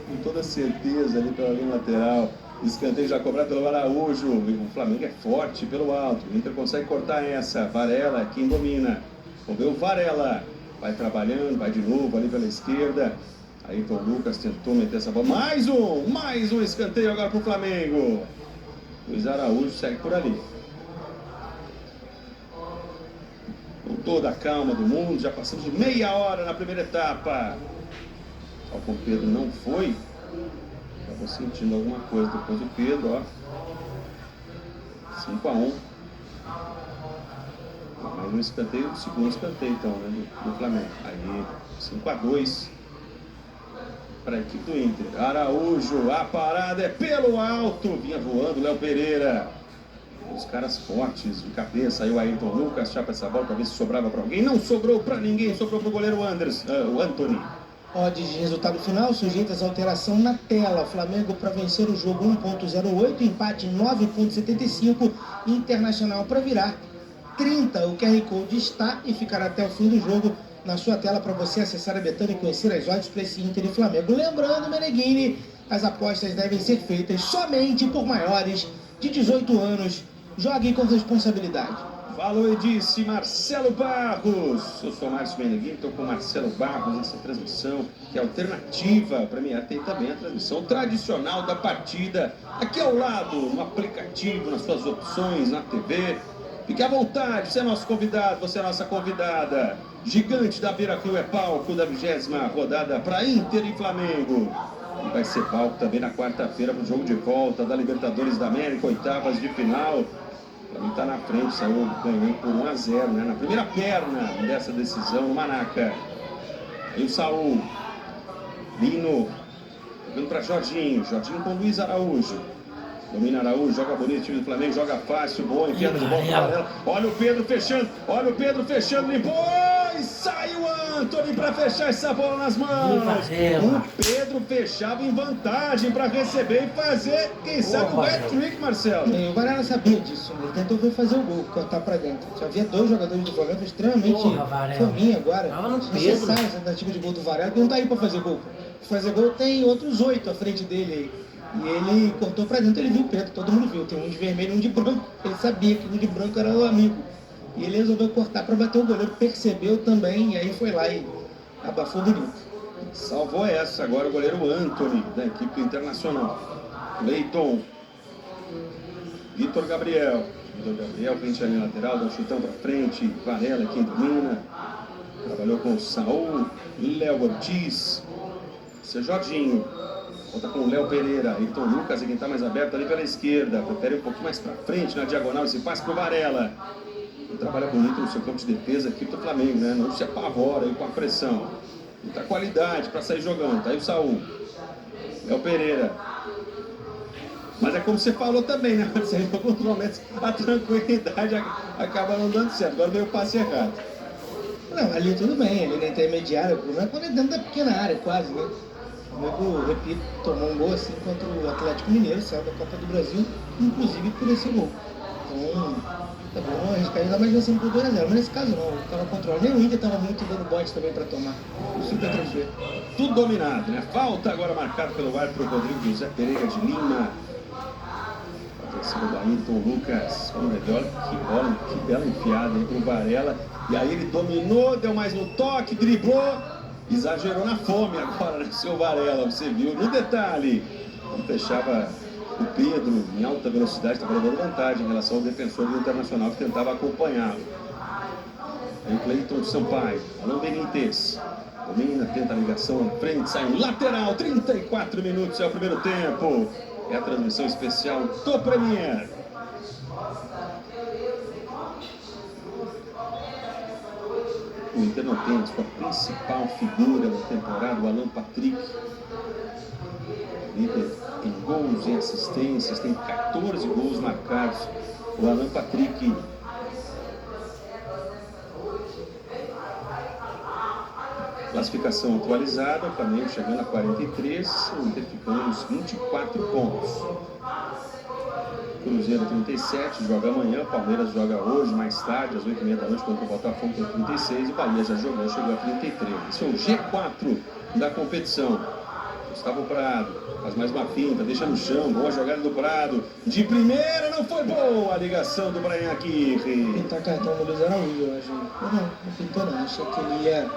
com toda certeza ali pela linha lateral. Escanteio já cobrado pelo Araújo. O Flamengo é forte pelo alto. O Inter consegue cortar essa. Varela, quem domina. Vamos ver o Varela. Vai trabalhando, vai de novo ali pela esquerda. Ayrton Lucas tentou meter essa bola. Mais um escanteio agora para o Flamengo. Luiz Araújo segue por ali. Com toda a calma do mundo. Já passamos de meia hora na primeira etapa. Só que o Pedro não foi. Estava sentindo alguma coisa depois do Pedro, ó. 5-1. Mais um escanteio, o segundo escanteio então, né, do Flamengo. Aí, 5-2 para a equipe do Inter. Araújo, a parada é pelo alto. Vinha voando Léo Pereira. Os caras fortes de cabeça. Aí o Ayrton Lucas chapa essa bola para ver se sobrava para alguém. Não sobrou para ninguém, sobrou para o goleiro o Antony. Odds de resultado final sujeitas à alteração na tela. Flamengo para vencer o jogo 1.08, empate 9.75, Internacional para virar 30. O QR Code está e ficará até o fim do jogo na sua tela para você acessar a Betano e conhecer as odds para esse Inter e Flamengo. Lembrando, Meneghini, as apostas devem ser feitas somente por maiores de 18 anos. Jogue com responsabilidade. Falou e disse Marcelo Barros. Eu sou Márcio Meneghini, estou com Marcelo Barros nessa transmissão que é alternativa para mim. Tem também a transmissão tradicional da partida aqui ao lado, no aplicativo, nas suas opções, na TV. Fique à vontade, você é nosso convidado, você é nossa convidada. Gigante da Beira-Rio é palco da 20ª rodada para Inter e Flamengo. E vai ser palco também na quarta-feira para o jogo de volta da Libertadores da América, oitavas de final. O Flamengo está na frente, saiu ganhando por 1-0, né? Na primeira perna dessa decisão, no Maraca. Aí o Saul. Lino. Jogando para Jorginho. Jorginho com Luiz Araújo. Domina Araújo, joga bonito, time do Flamengo, joga fácil, bom, enfiada de bola para Varela. Olha o Pedro fechando, limpou, e sai o Antony para fechar essa bola nas mãos. O Pedro fechava em vantagem para receber e fazer, quem sabe, o hat-trick, Marcelo. O Varela sabia disso, ele tentou vir fazer o gol, cortar para dentro. Já havia dois jogadores do Flamengo extremamente fominha agora. Você sabe essa tentativa de gol do Varela, que não tá aí para fazer gol. Para fazer gol tem outros 8 à frente dele aí. E ele cortou pra dentro, ele viu o preto, todo mundo viu. Tem um de vermelho e um de branco. Ele sabia que o de branco era o amigo. E ele resolveu cortar pra bater o goleiro, percebeu também, e aí foi lá e abafou bonito. Salvou essa agora o goleiro Antony, da equipe internacional. Cleiton. Vitor Gabriel. Frente ali lateral, dá um chutão pra frente. Varela, quem domina. Trabalhou com o Saul, Léo Ortiz. Esse é Jorginho. Volta com o Léo Pereira, Ayrton Lucas, e quem está mais aberto ali pela esquerda. Prefere um pouquinho mais para frente, na diagonal, esse passe para o Varela. Ele trabalha bonito no seu campo de defesa aqui do Flamengo, né? Não se apavora aí com a pressão. Muita qualidade para sair jogando. Tá aí o Saul. Léo Pereira. Mas é como você falou também, né? Em alguns momentos a tranquilidade acaba não dando certo. Agora veio o passe errado. Não, ali tudo bem, ali na intermediária. O problema é quando é dentro da pequena área, quase, né? O Flamengo, repito, tomou um gol assim contra o Atlético Mineiro, saiu da Copa do Brasil, inclusive por esse gol. Então, tá bom, arriscar ainda mais vencendo por 2-0, mas nesse caso não, estava controlando. Nem o Inter estava muito dando bote também para tomar. Isso que eu ver. Tudo dominado, né? Falta agora marcado pelo árbitro Rodrigo José Pereira de Lima. Em cima do Ayrton Lucas. Olha que bola, que bela enfiada aí pro Varela. E aí ele dominou, deu mais no toque, driblou. Exagerou na fome agora, né, seu Varela, você viu no detalhe. Ele fechava o Pedro em alta velocidade, estava dando vantagem em relação ao defensor do Internacional que tentava acompanhá-lo. Aí o Cleiton Sampaio, Alan Benítez, domina, tenta a ligação na frente, sai um lateral, 34 minutos é o primeiro tempo. É a transmissão especial do Premier. O Inter não tem a sua principal figura da temporada, o Alan Patrick. Líder em gols e assistências, tem 14 gols marcados. O Alan Patrick. Classificação atualizada, o Flamengo chegando a 43, o Inter ficando nos 24 pontos. Cruzeiro 37, joga amanhã, Palmeiras joga hoje, mais tarde, às 8h30 da noite, contra o Botafogo, tem 36, e o Bahia já jogou, chegou a 33. Esse é o G4 da competição. Gustavo Prado, faz mais uma finta, deixa no chão, boa jogada do Prado, de primeira, não foi boa a ligação do Bryan Aguirre. Pintar cartão no Luiz Araújo, eu acho. Não pintou não, achei que ele ia,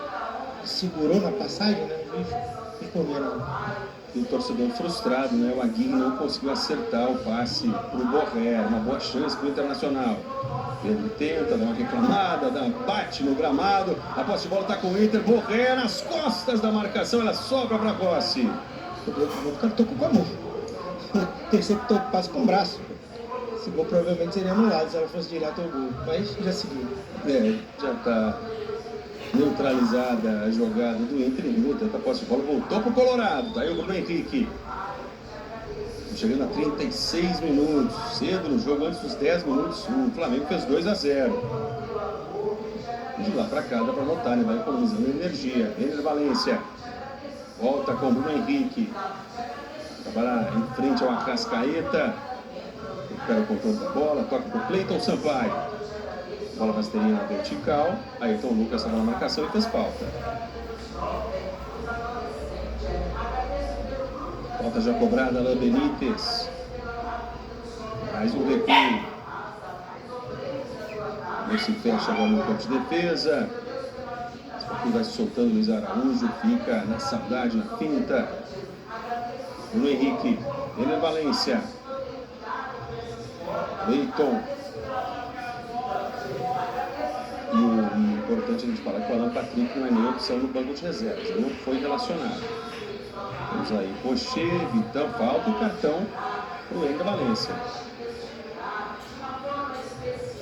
segurou na passagem, né, no bicho, e comeu não. E o torcedor frustrado, né? O Aguirre não conseguiu acertar o passe para o Borré, uma boa chance para o Internacional. Pedro tenta, dá uma reclamada, bate no gramado, a posse de bola está com o Inter, Borré nas costas da marcação, ela sobra para Rossi. O cara tocou com a mão. Interceptou o passe com o braço. Esse gol provavelmente seria anulado se ela fosse direto ao gol, mas já seguiu. Já está neutralizada a jogada do Inter, a posse de bola voltou para o Colorado, tá aí o Bruno Henrique. Chegando a 36 minutos, cedo no jogo, antes dos 10 minutos, o Flamengo fez 2-0. De lá para cá dá para notar, né? Vai economizando energia. Ener Valencia volta com o Bruno Henrique. Trabalha em frente ao Arrascaeta. Recupera o controle da bola, toca para o Cleiton Sampaio. Bola rasteirinha na vertical. Ayrton Lucas estava na marcação e fez falta. Falta já cobrada, Alain Benítez. Mais um recuo. Não se fecha agora no campo de defesa. Esse pouquinho vai se soltando, Luiz Araújo. Fica na saudade, na finta. Bruno Henrique. Ener Valencia. Leiton. E o importante a gente falar que o Alan Patrick não é nem opção no banco de reservas. Ele não foi relacionado. Vamos aí, Rocher, Vitão, falta e cartão para o Ener Valencia.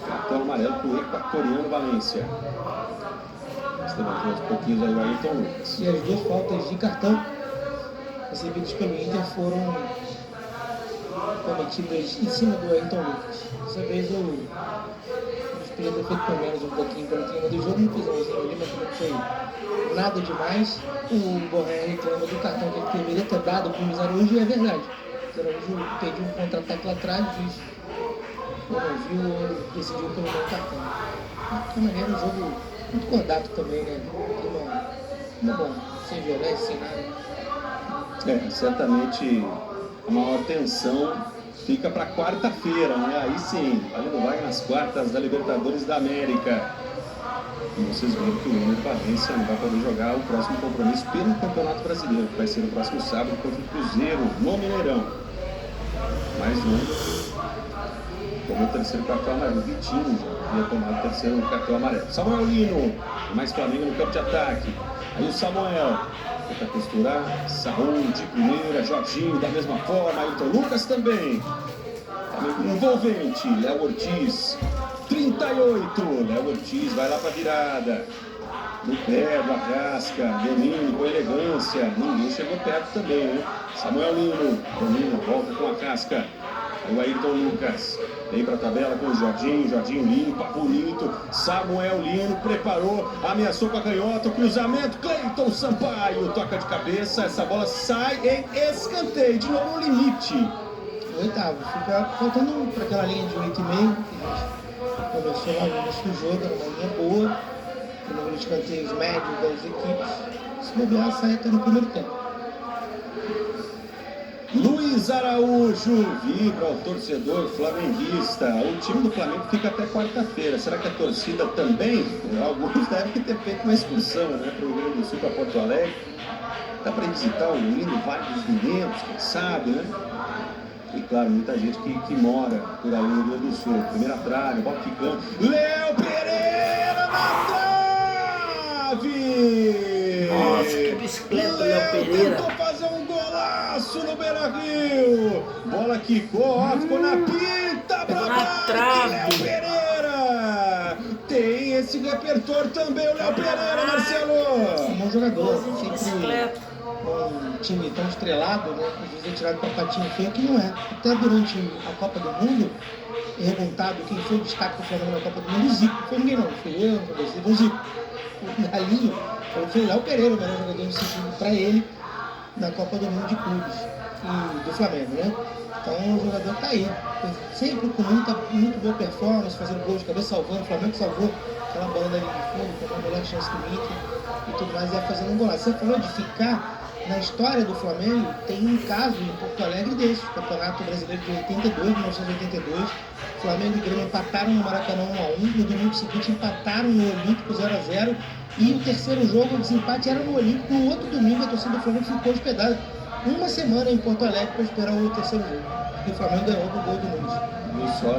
Cartão amarelo para o equatoriano Valencia. Nós temos aos pouquinhos aí o Ayrton Lucas. E as duas faltas de cartão recebidas pelo Inter foram cometidas em cima do Ayrton Lucas. Dessa vez o podia ter feito pelo menos um pouquinho pelo clima do jogo, não fizemos ali, mas não foi nada demais. O Borré reclama do cartão que ele deveria ter dado para o Luiz Araújo, e é verdade. O Luiz Araújo pediu um contra-ataque lá atrás, juiz não viu, decidiu pelo meu cartão. De qualquer maneira, um jogo muito cordato também, né? Clima bom, sem violência, sem nada. Certamente a maior tensão fica para quarta-feira, né? Aí sim, valendo vaga nas quartas da Libertadores da América. E vocês viram que o Ener Valencia não vai poder jogar o próximo compromisso pelo Campeonato Brasileiro, que vai ser no próximo sábado contra o Cruzeiro, no Mineirão. Mais um. Tomou o terceiro cartão amarelo. O Vitinho já havia tomado o terceiro cartão amarelo. Samuel Lino, mais Flamengo no campo de ataque. Aí o Samuel tenta costurar, Saúl de primeira, Jorginho da mesma forma, Ayrton Lucas também. Flamengo envolvente, Léo Ortiz, 38, Léo Ortiz vai lá para virada. No pé do Arrasca, domínio com elegância, ninguém chegou perto também, né? Samuel Lino, domina, volta com a casca. O Ayrton Lucas vem para a tabela com o Jorginho, Jorginho limpa, bonito. Samuel Lino preparou, ameaçou com a canhota, cruzamento, Cleiton Sampaio toca de cabeça, essa bola sai em escanteio, de novo no limite. O oitavo, fica faltando para aquela linha de 8,5, que começou lá no início do jogo, era uma linha boa, o número de escanteios médios das equipes. Se bobear, sai até no primeiro tempo. Luiz Araújo vibra ao torcedor flamenguista. O time do Flamengo fica até quarta-feira. Será que a torcida também? Alguns devem ter feito uma excursão, né, para o Rio Grande do Sul, para Porto Alegre. Dá para visitar o lindo Vale dos Vinhedos, quem sabe, né? E claro, muita gente que mora por aí no Rio Grande do Sul. Primeira trave, bola ficando. Léo Pereira na trave! Nossa, que bicicleta, Léo Pereira! Tentou fazer um golaço! golaço no Beira-Rio. Bola quicou, ó, ficou na pinta pra Léo Pereira. Tem esse repertório também o Léo Pereira, Marcelo. É um bom jogador, sempre um time tão estrelado, né? Às vezes é tirado para patinho feio, que não é. Até durante a Copa do Mundo, perguntado quem foi o destaque do Flamengo na Copa do Mundo, o Zico. Não foi ninguém não, fui eu, não foi você, foi o Zico. O Galinho foi o Léo Pereira, o melhor jogador do segundo para ele na Copa do Mundo de clubes e do Flamengo, né? Então o jogador tá aí, sempre com muito boa performance, fazendo gols de cabeça, salvando. O Flamengo salvou aquela bola da linha de fundo, com a melhor chance do Inter e tudo mais, fazendo um golaço. Você falou de ficar na história do Flamengo, tem um caso em Porto Alegre desse, o Campeonato Brasileiro de 1982, Flamengo e Grêmio empataram no Maracanã 1-1, no domingo seguinte empataram no Olímpico 0-0, e o terceiro jogo, o desempate era no Olímpico. No outro domingo a torcida do Flamengo ficou hospedada uma semana em Porto Alegre para esperar o terceiro jogo, e o Flamengo ganhou do gol do Nunes.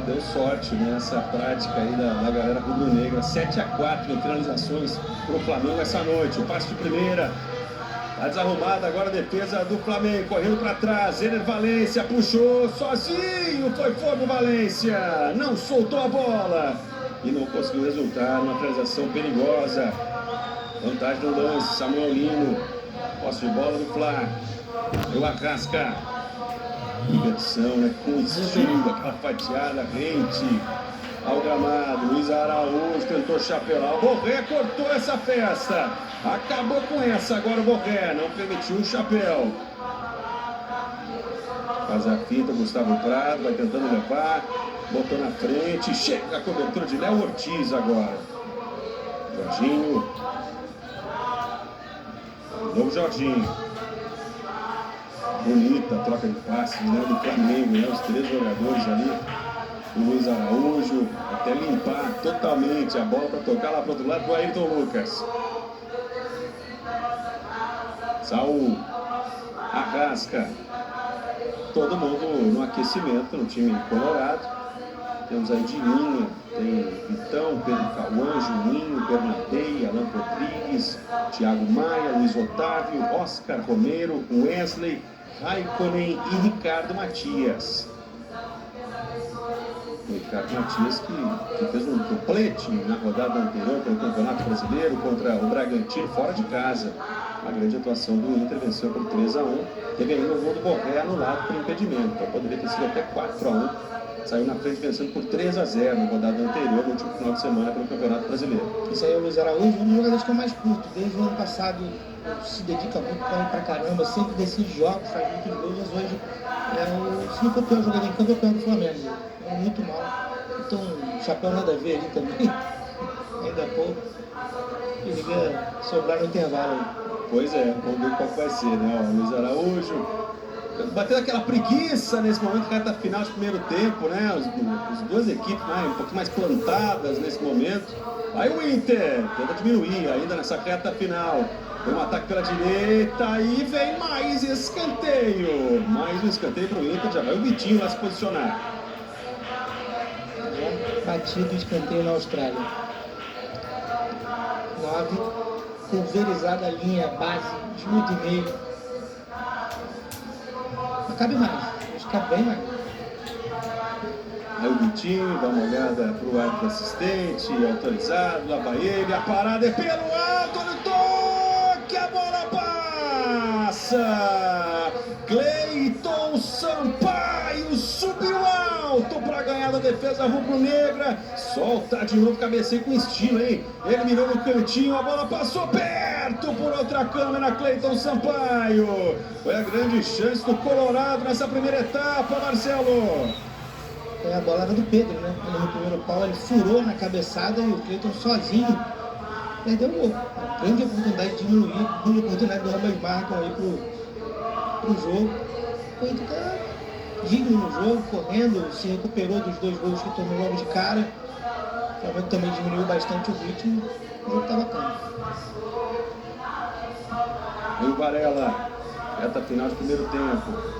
Deu sorte nessa prática aí da galera rubro-negra. 7-4 em finalizações pro Flamengo essa noite. O passe de primeira. Tá desarrumada agora a defesa do Flamengo, correndo para trás, Ener Valencia puxou sozinho, foi fogo Valencia, não soltou a bola e não conseguiu resultar numa finalização perigosa. Vantagem no lance, Samuel Lino, posse de bola do Fla, o Arrasca, inversão, né, com estilo, aquela fatiada rente ao gramado. Luiz Araújo tentou chapelar, o Borré cortou essa festa, acabou com essa agora o Borré, não permitiu o chapéu. Faz a fita, Gustavo Prado vai tentando levar, botou na frente, chega a cobertura de Léo Ortiz agora. Jorginho, novo Jorginho, bonita troca de passes, né, do Flamengo, né, os três jogadores ali. O Luiz Araújo, até limpar totalmente a bola para tocar lá para o outro lado do Ayrton Lucas. Saul, Arrasca, todo mundo no aquecimento no time colorado. Temos aí de linha, tem Vitão, Pedro Cauã, Juninho, Bernardei, Alan Rodrigues, Thiago Maia, Luiz Otávio, Oscar Romero, Wesley, Raikkonen e Ricardo Matias. O Ricardo Matias que fez um duplete na rodada anterior pelo Campeonato Brasileiro contra o Bragantino fora de casa. Uma grande atuação do Inter, venceu por 3-1. Teve ainda o gol do Borré anulado por impedimento. Então poderia ter sido até 4-1. Saiu na frente vencendo por 3-0 na rodada anterior, no último final de semana pelo Campeonato Brasileiro. Isso aí é o Luiz Araújo, um dos jogadores que eu mais curto. Desde o ano passado se dedica muito, corre pra caramba, sempre decide jogos, faz muitos gols, mas hoje se não for o pior jogador em campo, é o pior do Flamengo. É muito mal. Então, chapéu nada a ver ali também. Ainda há pouco. Ele ia sobrar no intervalo. Pois é, vamos ver qual vai ser, né? O Luiz Araújo batendo aquela preguiça nesse momento, reta final de primeiro tempo, né? As duas equipes um pouquinho mais plantadas nesse momento. Aí o Inter tenta diminuir ainda nessa reta final. Foi um ataque pela direita e vem mais escanteio. Mais um escanteio para o Inter, já vai o Vitinho lá se posicionar. Batido o escanteio na Austrália. 9, pulverizada a linha base de 8,5. Mas cabe mais, acho que cabe bem mais. Aí o Vitinho dá uma olhada pro árbitro assistente, autorizado, lá vai ele, a parada é pelo alto, no toque, a bola passa! Cleiton Sampaio subiu alto para ganhar da defesa rubro-negra, solta de novo, cabeceio com estilo, hein? Ele mirou no cantinho, a bola passou perto por outra câmera, Cleiton Sampaio. Foi a grande chance do Colorado nessa primeira etapa, Marcelo. A bola era do Pedro, né? Ele no primeiro pau, ele furou na cabeçada e o Cleiton sozinho perdeu o gol. Grande oportunidade de diminuir, grande oportunidade do Ramos Marcam aí pro jogo. O Inter tá digno no jogo, correndo, se recuperou dos dois gols que tomou logo de cara. O Flamengo também diminuiu bastante o ritmo, o jogo tá bacana. E o Varela, reta final de primeiro tempo.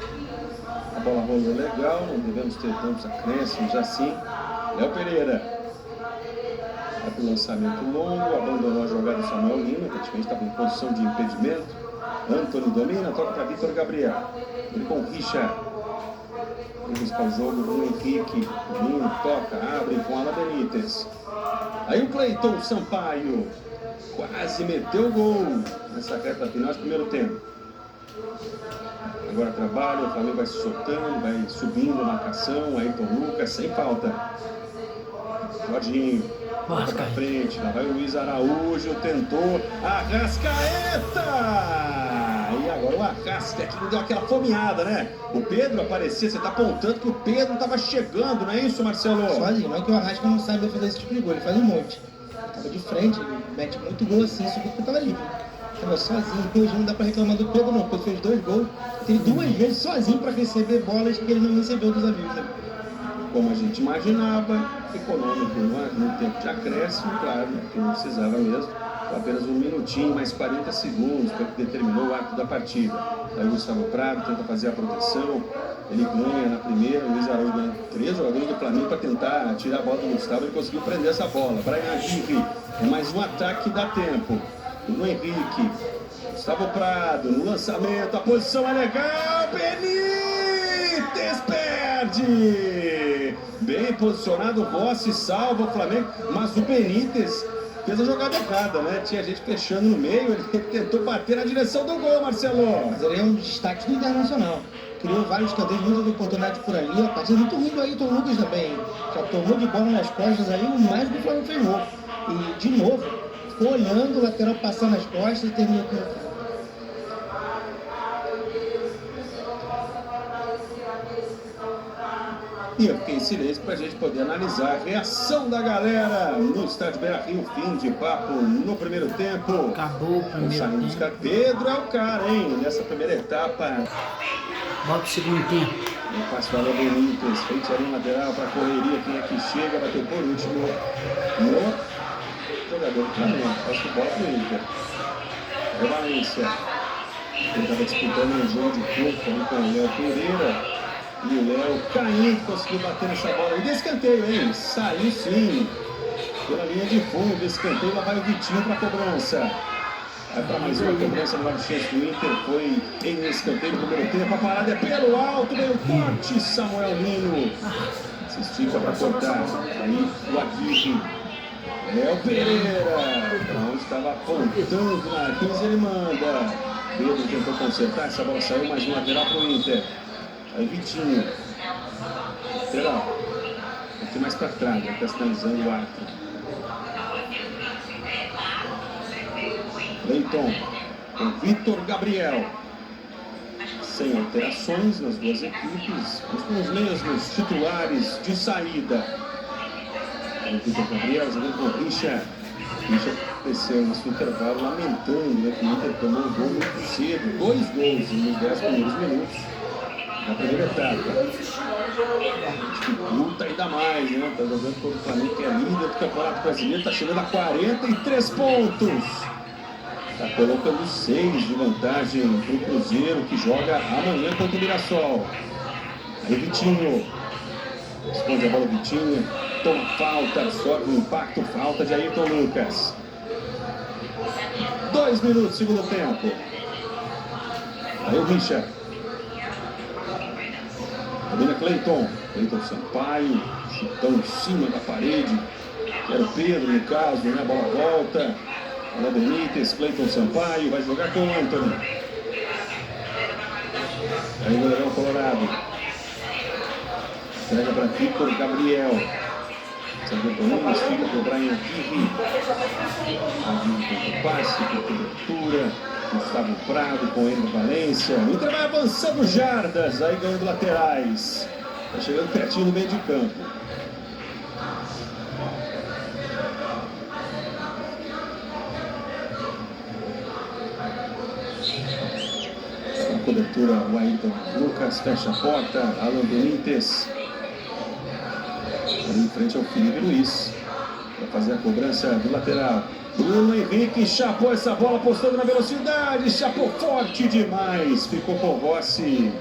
A bola rolou legal, não devemos ter tantos acréscimos assim. Léo Pereira vai para o lançamento longo, abandonou a jogada do Samuel Lino, praticamente estava em posição de impedimento. Antony domina, toca para Vitor Gabriel. Ele com o Richard. Ele busca o jogo do Henrique. Menino toca, abre com Alan Benítez. Aí o Cleiton Sampaio quase meteu o gol nessa reta final do primeiro tempo. Agora trabalha, o Flamengo vai se soltando, vai subindo a marcação. Ayrton Lucas, sem falta. Jorginho, volta pra frente, lá vai o Luiz Araújo, tentou, Arrascaeta! E agora o Arrascaeta que deu aquela fomeada, né? O Pedro aparecia, você tá apontando que o Pedro tava chegando, não é isso, Marcelo? Sozinho, não é que o Arrasca não sabe fazer esse tipo de gol, ele faz um monte. Ele tava de frente, ele mete muito gol assim, só porque tava livre. Tava sozinho, hoje não dá pra reclamar do Pedro não, porque ele fez 2 gols, teve 2 vezes sozinho pra receber bolas que ele não recebeu dos amigos, né? Como a gente imaginava, econômico no tempo de acréscimo, claro, que não precisava mesmo, apenas 1 minutinho, mais 40 segundos, foi o que determinou o ato da partida. Aí o Gustavo Prado tenta fazer a proteção, ele ganha na primeira, o Luiz Araújo ganha 3 jogadores do Flamengo para tentar tirar a bola do Gustavo, ele conseguiu prender essa bola. Brian Aguirre, mais um ataque que dá tempo. No Henrique, Gustavo Prado, no lançamento, a posição é legal, Benítez perde! Bem posicionado, o Rossi salva o Flamengo, mas o Benítez fez a jogada errada, né? Tinha gente fechando no meio, ele tentou bater na direção do gol, Marcelo. Mas ele é um destaque do Internacional. Criou vários escanteios, muitas oportunidades por ali. A partida muito ruim do Ayrton Lucas também. Já tomou de bola nas costas ali, o mais do Flamengo fez gol. E, de novo, ficou olhando o lateral passar nas costas e terminou com... E eu fiquei em silêncio para a gente poder analisar a reação da galera no estádio Beira-Rio. Fim de papo no primeiro tempo. Acabou o primeiro tempo. Pedro é o cara, hein? Nessa primeira etapa. Bota o segundo tempo. O passe para o Benítez, frente ali lateral para a correria. Quem é que chega? Bateu por último no jogador do Flamengo. Passe de bola para o Inter. É o Valência. Ele estava disputando um jogo de corpo com o Léo Pereira. E o Léo caindo, conseguiu bater nessa bola. E de escanteio, hein? Saiu sim. Pela linha de fundo, de escanteio, lá vai o Vitinho para a cobrança. Vai para mais uma cobrança do lado do Inter. Foi em escanteio no primeiro tempo. A parada é pelo alto, meio forte. Samuel Lino se estica para cortar. Aí o Aguirre. Léo Pereira. Para onde estava apontando o nariz, ele manda. Pedro tentou consertar. Essa bola saiu, mais um lateral para o Inter. Aí Vitinho, lateral, aqui mais para trás, ele está sinalizando o árbitro. Cleiton, com Vitor Gabriel, sem alterações nas duas equipes, mas com os mesmos titulares de saída. O Vitor Gabriel jogando com o Richard. Richard apareceu nesse intervalo lamentando, né, que o Inter tomou um gol muito cedo, 2 gols nos 10 primeiros minutos. Na primeira etapa, dificulta ainda mais, né? Tá jogando contra o Flamengo, que é líder do Campeonato Brasileiro, tá chegando a 43 pontos. Tá colocando 6 de vantagem pro Cruzeiro, que joga amanhã contra o Mirassol. Aí Vitinho, responde a bola Vitinho, toma falta, absorve o impacto, falta de Ayrton Lucas. 2 minutos, segundo tempo. Aí o Richard. Domina Cleiton Sampaio, chutão em cima da parede, que era o Pedro no caso, né? A bola volta, Alan Benítez, Cleiton Sampaio, vai jogar com o Antony. Aí o goleirão Colorado, entrega para Vitor Gabriel, Santo Nunes, fica com o Brian Aguirre, com o passe, com a cobertura, Gustavo Prado com ele no Valência. O Inter vai avançando jardas, aí ganhando laterais. Está chegando pertinho no meio de campo. A cobertura, o Ayrton Lucas fecha a porta, Alan Benítez. Ali em frente ao Felipe Luiz, para fazer a cobrança do lateral. Bruno Henrique chapou essa bola, postando na velocidade, chapou forte demais, ficou com o Rossi.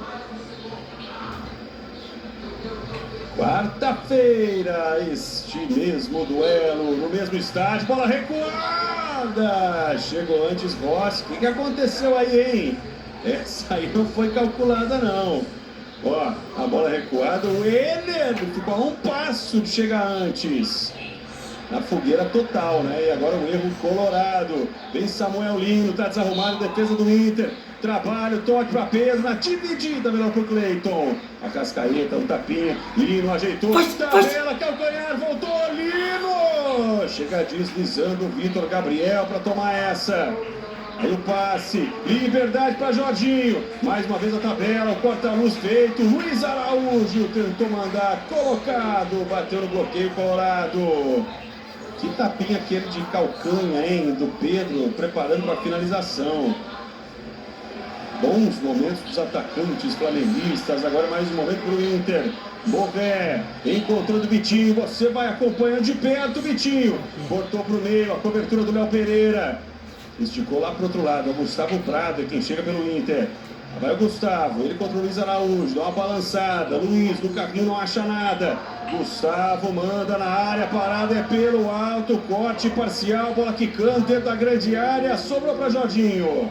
Quarta-feira, este mesmo duelo, no mesmo estádio, bola recuada! acorda! Chegou antes Rossi. O que aconteceu aí, hein? Essa aí não foi calculada, não. Ó, a bola recuada, o Enner ficou a um passo de chegar antes. Na fogueira total, né? E agora o erro colorado. Vem Samuel Lino, tá desarrumado, defesa do Inter. Trabalho, toque para Pedro, na dividida, melhor pro Cleiton. A Cascaeta, um tapinha. Lino ajeitou, tabela, calcanhar, voltou, Lino! Chega deslizando o Vitor Gabriel para tomar essa. Aí o passe, liberdade para Jorginho. Mais uma vez a tabela, o corta-luz feito. Luiz Araújo tentou mandar, colocado, bateu no bloqueio colorado. Que tapinha aquele de calcanha, hein, do Pedro, preparando para a finalização. Bons momentos dos atacantes flamenguistas. Agora mais um momento para o Inter. Borré, encontrando o Vitinho. Você vai acompanhando de perto, Vitinho. Cortou para o meio, a cobertura do Léo Pereira. Esticou lá para o outro lado. O Gustavo Prado é quem chega pelo Inter. Vai o Gustavo, ele contra o Luiz Araújo. Dá uma balançada. Luiz no carrinho não acha nada. Gustavo manda na área. Parada é pelo alto. Corte parcial. Bola quicando dentro da grande área. Sobrou para Jorginho.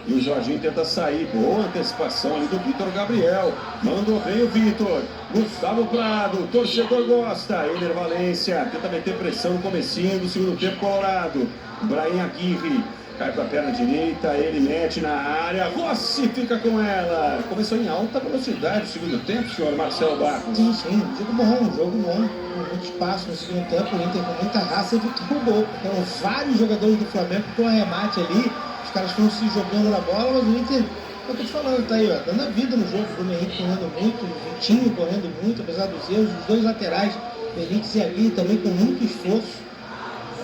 E o Jorginho tenta sair. Boa antecipação ali do Vitor Gabriel. Mandou bem o Vitor. Gustavo Prado. Torcedor gosta. Eder Valência. Tenta meter pressão no comecinho do segundo tempo colorado. Brahim Aguirre. Cai para a perna direita. Ele mete na área. Rossi fica com ela. Começou em alta velocidade o segundo tempo, senhor Marcelo Barros. Sim, jogo bom. Com muito espaço no segundo tempo. O Inter com muita raça evitou o gol. Então, vários jogadores do Flamengo com arremate ali. Os caras foram se jogando na bola, mas o Inter, é o que eu tô falando, tá aí, ó, dando a vida no jogo. O Bruno Henrique correndo muito, o Vitinho correndo muito, apesar dos erros, os dois laterais, Felix e Ali também com muito esforço,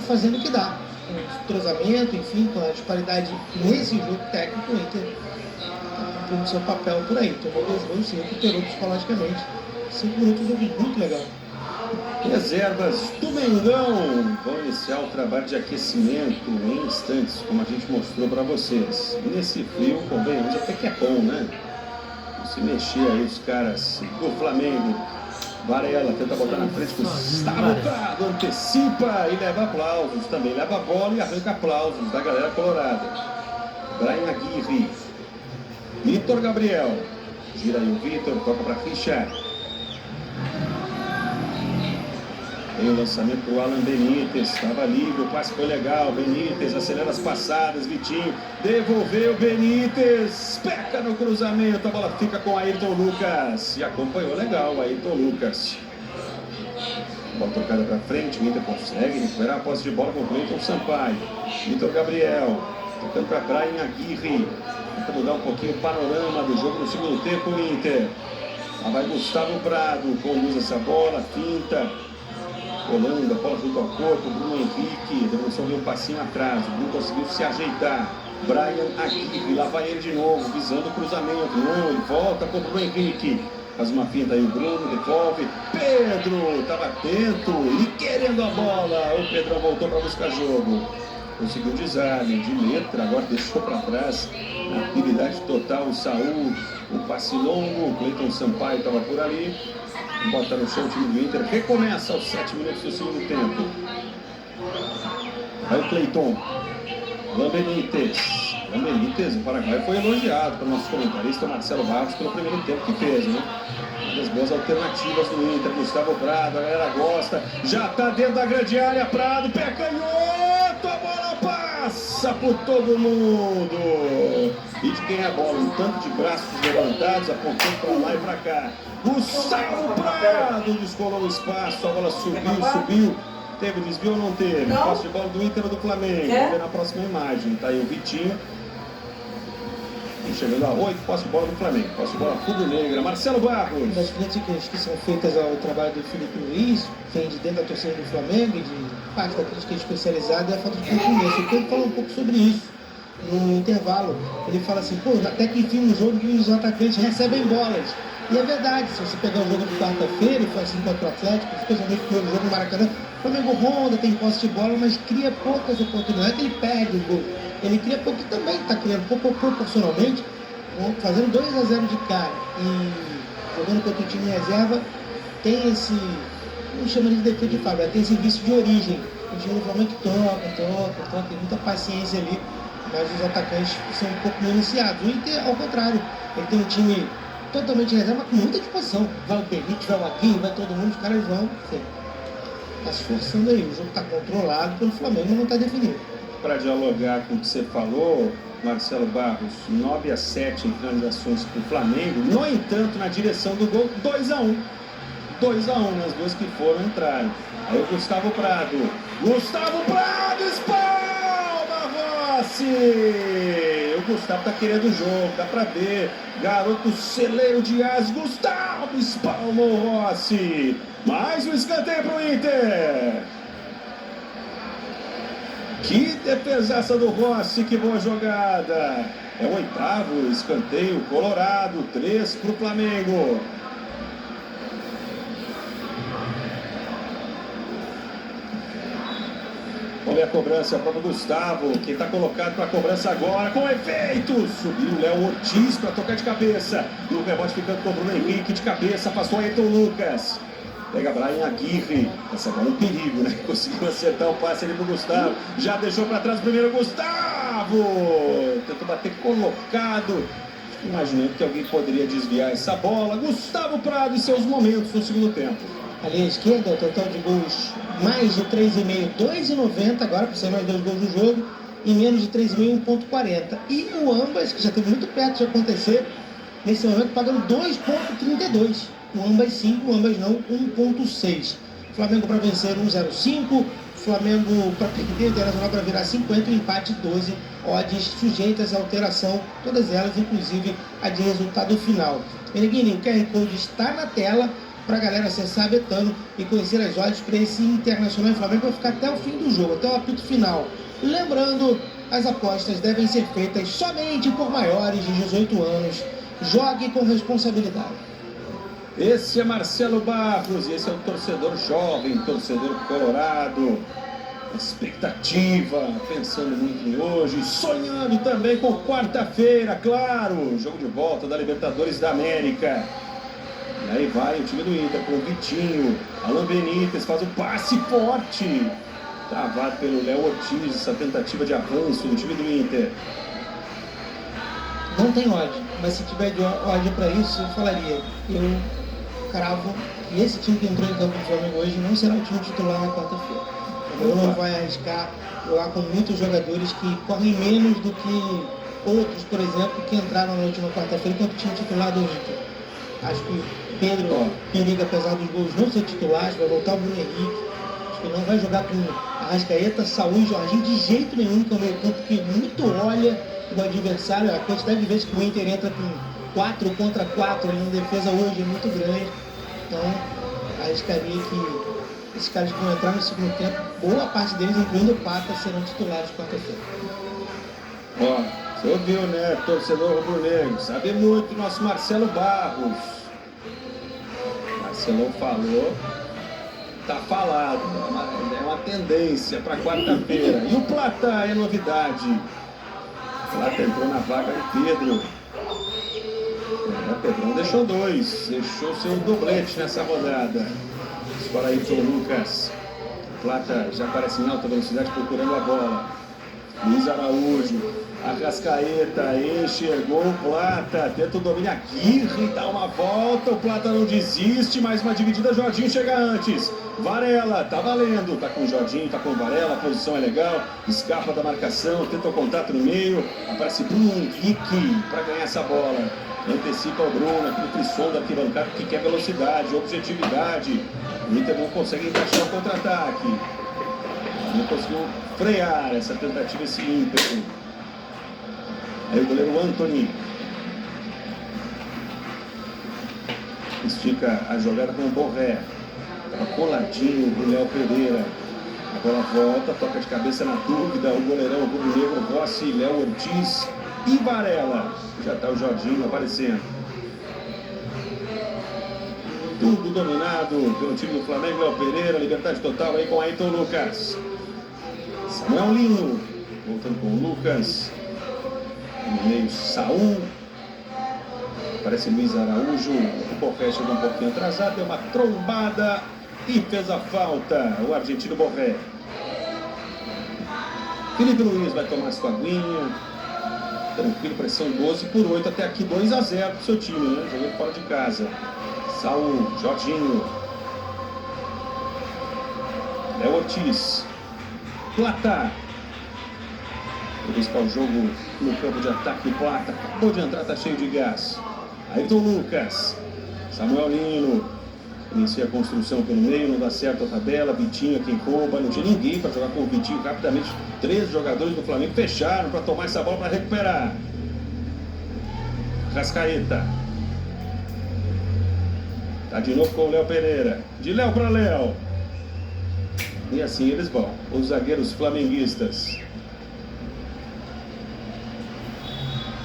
fazendo o que dá. Com entrosamento, enfim, com a disparidade nesse jogo técnico, o Inter cumprindo seu papel por aí. Tomou 2 gols, se recuperou psicologicamente. 5 minutos, jogo muito legal. Reservas do Mengão vão iniciar o trabalho de aquecimento em instantes, como a gente mostrou para vocês. E nesse frio, convenhamos, até que é bom, né? Se mexer aí os caras do Flamengo. Varela tenta botar na frente, Gustavo Prado antecipa e leva aplausos também. Leva a bola e arranca aplausos da galera colorada. Brahim Aguirre. Vitor Gabriel. Gira aí o Vitor, toca para Ficha. Tem o lançamento para o Alan Benítez, estava livre, o passe foi legal, Benítez acelera as passadas, Vitinho devolveu, Benítez peca no cruzamento, a bola fica com Ayrton Lucas, e acompanhou legal Ayrton Lucas. Bola tocada para frente, o Inter consegue recuperar a posse de bola com o Cleiton Sampaio. Vitor Gabriel, tocando para Brahim Aguirre, tenta mudar um pouquinho o panorama do jogo no segundo tempo, o Inter. Lá vai Gustavo Prado, conduz essa bola, finta. Colando, a bola junto ao corpo, Bruno Henrique, devolução deu um passinho atrás, o Bruno conseguiu se ajeitar. Brahim Aguirre, lá vai ele de novo, visando o cruzamento, não, ele volta com o Bruno Henrique, faz uma finta aí, o Bruno devolve, Pedro, estava atento e querendo a bola, o Pedrão voltou para buscar jogo, conseguiu desarme de letra, agora deixou para trás, na habilidade total, o Saúl, o passe longo, o Cleiton Sampaio estava por ali. Bota no chão o time do Inter, recomeça aos 7 minutos do segundo tempo. Aí o Cleiton, Benítez, o Paraguai foi elogiado pelo nosso comentarista Marcelo Barros pelo primeiro tempo que fez, né? Uma das boas alternativas do Inter, Gustavo Prado, a galera gosta, já tá dentro da grande área, Prado, pé canhoto, a bola passa por todo mundo. E de quem é a bola? Um tanto de braços levantados, apontando para lá e para cá. Gustavo Prado descolou o espaço, a bola subiu. Teve desvio ou não teve? Posse de bola do Inter ou do Flamengo? Vamos ver na próxima imagem. Tá aí o Vitinho. Chegando a 8, posse de bola do Flamengo. Posse de bola rubro-negra. Marcelo Barros. Uma das críticas que são feitas ao trabalho do Felipe Luiz, vem de dentro da torcida do Flamengo e de parte da crítica especializada, é a falta de compromisso. Eu quero falar um pouco sobre isso. No intervalo, ele fala assim, pô, até que enfim no jogo que os atacantes recebem bolas. E é verdade, se você pegar o jogo de quarta-feira, e foi assim contra o Atlético, especialmente o jogo no Maracanã, o Flamengo ronda, tem posse de bola, mas cria poucas oportunidades. Não é que ele perde o gol, ele cria pouco e também está criando proporcionalmente, fazendo 2-0 de cara. E jogando contra o time em reserva, tem esse, não chama de defeito de fábrica, tem esse vício de origem. O time do Flamengo toca, tem muita paciência ali, mas os atacantes são um pouco iniciados. O Inter, ao contrário, ele tem um time totalmente reserva, com muita disposição. Vai o Benítez, vai o Aguirre, vai todo mundo, os caras vão. Está se esforçando aí, o jogo está controlado pelo Flamengo, mas não está definido. Para dialogar com o que você falou, Marcelo Barros, 9-7 em finalizações para o Flamengo, no entanto, na direção do gol, 2-1. 2-1 nas duas que foram entraram. Aí o Gustavo Prado, espalma Rossi! O Gustavo tá querendo o jogo, dá pra ver. Garoto celeiro de as, Gustavo espalmou Rossi. Mais um escanteio pro Inter. Que defesaça do Rossi, que boa jogada. É o 8º escanteio colorado, 3 pro Flamengo. Vamos ver a cobrança, o próprio Gustavo, que está colocado para a cobrança agora, com efeito! Subiu o Léo Ortiz para tocar de cabeça. E o rebote ficando com o Bruno Henrique de cabeça, passou Ayrton Lucas. Pega Brian Aguirre, essa bola é um perigo, né? Conseguiu acertar o passe ali pro Gustavo. Já deixou para trás o primeiro Gustavo. Tentou bater colocado. Imaginando que alguém poderia desviar essa bola. Gustavo Prado e seus momentos no segundo tempo. Ali à esquerda, o total de gols mais de 3,5, 2,90 agora, por ser mais 2 gols do jogo, e menos de 3,5, 1,40. E o ambas, que já esteve muito perto de acontecer, nesse momento pagando 2,32. O ambas 5, o ambas não, 1,6. Flamengo para vencer 1,05. Flamengo para perder, Internacional para virar 50, o empate 12, odds sujeitas à alteração, todas elas, inclusive a de resultado final. Meneghini, o QR Code está na tela para a galera acessar Betano e conhecer as odds para esse Internacional e Flamengo, vai ficar até o fim do jogo, até o apito final. Lembrando, as apostas devem ser feitas somente por maiores de 18 anos. Jogue com responsabilidade. Esse é Marcelo Barros, e esse é o torcedor jovem, torcedor colorado. Expectativa, pensando muito em hoje, sonhando também com quarta-feira, claro, jogo de volta da Libertadores da América. E aí vai o time do Inter com o Vitinho, Alan Benítez faz um passe forte, travado pelo Léo Ortiz, essa tentativa de avanço do time do Inter. Não tem ódio, mas se tiver ódio para isso, eu falaria. Eu cravo que esse time que entrou em campo do Flamengo hoje não será o time titular na quarta-feira. O Flamengo não vai arriscar jogar com muitos jogadores que correm menos do que outros, por exemplo, que entraram na última quarta-feira contra o time titular do Inter. Acho que o Pedro periga, apesar dos gols não ser titular, vai voltar o Bruno Henrique. Acho que não vai jogar com Arrascaeta, Saúl e Jorginho de jeito nenhum, que é o meio campo que muito olha do adversário. A quantidade de vezes que o Inter entra com 4 contra 4 ali na defesa hoje é muito grande. Então, arriscaria que esses caras que vão entrar no segundo tempo, boa parte deles, incluindo o Pata, serão titulares quarta-feira. Ó, você ouviu, né, torcedor rubro-negro? Sabe muito nosso Marcelo Barros. Marcelão falou, tá falado, é uma tendência para quarta-feira. E o Plata é novidade. O Plata entrou na vaga do Pedro. O Pedrão deixou 2, deixou seu doblete nessa rodada. Escola aí pro Lucas. O Plata já aparece em alta velocidade procurando a bola. Luiz Araújo, Arrascaeta, enxergou o Plata, tenta o domínio, Aguirre, dá uma volta, o Plata não desiste, mais uma dividida, Jorginho chega antes, Varela, tá valendo, tá com o Jorginho, tá com o Varela, a posição é legal, escapa da marcação, tenta o contato no meio, aparece Bruno Henrique para ganhar essa bola, antecipa o Bruno, aquele frisson da arquibancada que quer velocidade, objetividade, o Inter não consegue encaixar o contra-ataque. Não conseguiu frear essa tentativa, esse ímpeto. Aí o goleiro Antony estica a jogada com o Borré. Estava coladinho do Léo Pereira. A bola volta, toca de cabeça na dúvida. O goleirão rubro-negro, Rossi, Léo Ortiz e Varela. Já está o Jorginho aparecendo. Tudo dominado pelo time do Flamengo, Léo Pereira, liberdade total aí com Ayrton Lucas. Samuel Lino, voltando com o Lucas, no meio Saúl, aparece Luiz Araújo, o Borré chegou um pouquinho atrasado, deu uma trombada e fez a falta, o argentino Borré. Felipe Luiz vai tomar sua aguinha. Tranquilo, pressão 12 por 8 até aqui, 2-0 pro seu time, né? Jogando fora de casa. Saul, Jorginho. Léo Ortiz. Plata. Vou buscar o jogo no campo de ataque do Plata. Acabou de entrar, tá cheio de gás. Ayrton Lucas. Samuel Lino. Inicia a construção pelo meio, não dá certo a tabela. Vitinho é quem rouba, não tinha ninguém para jogar com o Vitinho. Rapidamente, 13 jogadores do Flamengo fecharam para tomar essa bola para recuperar. Rascaeta. Tá de novo com o Léo Pereira. De Léo para Léo. E assim eles vão. Os zagueiros flamenguistas.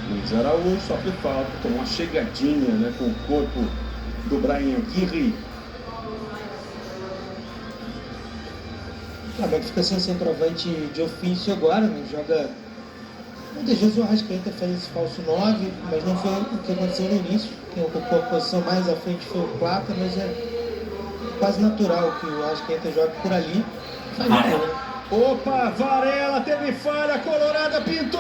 Luiz Araújo sofre falta. Tomou uma chegadinha, né, com o corpo do Brian Aguirre. O Flamengo fica sem centroavante de ofício agora, né? Joga. Muitas vezes o Arrascaeta faz esse falso 9, mas não foi o que aconteceu no início. Quem ocupou a posição mais à frente foi o Plata, mas é quase natural que o Arrascaeta jogue por ali. Opa, Varela teve falha, Colorada pintou!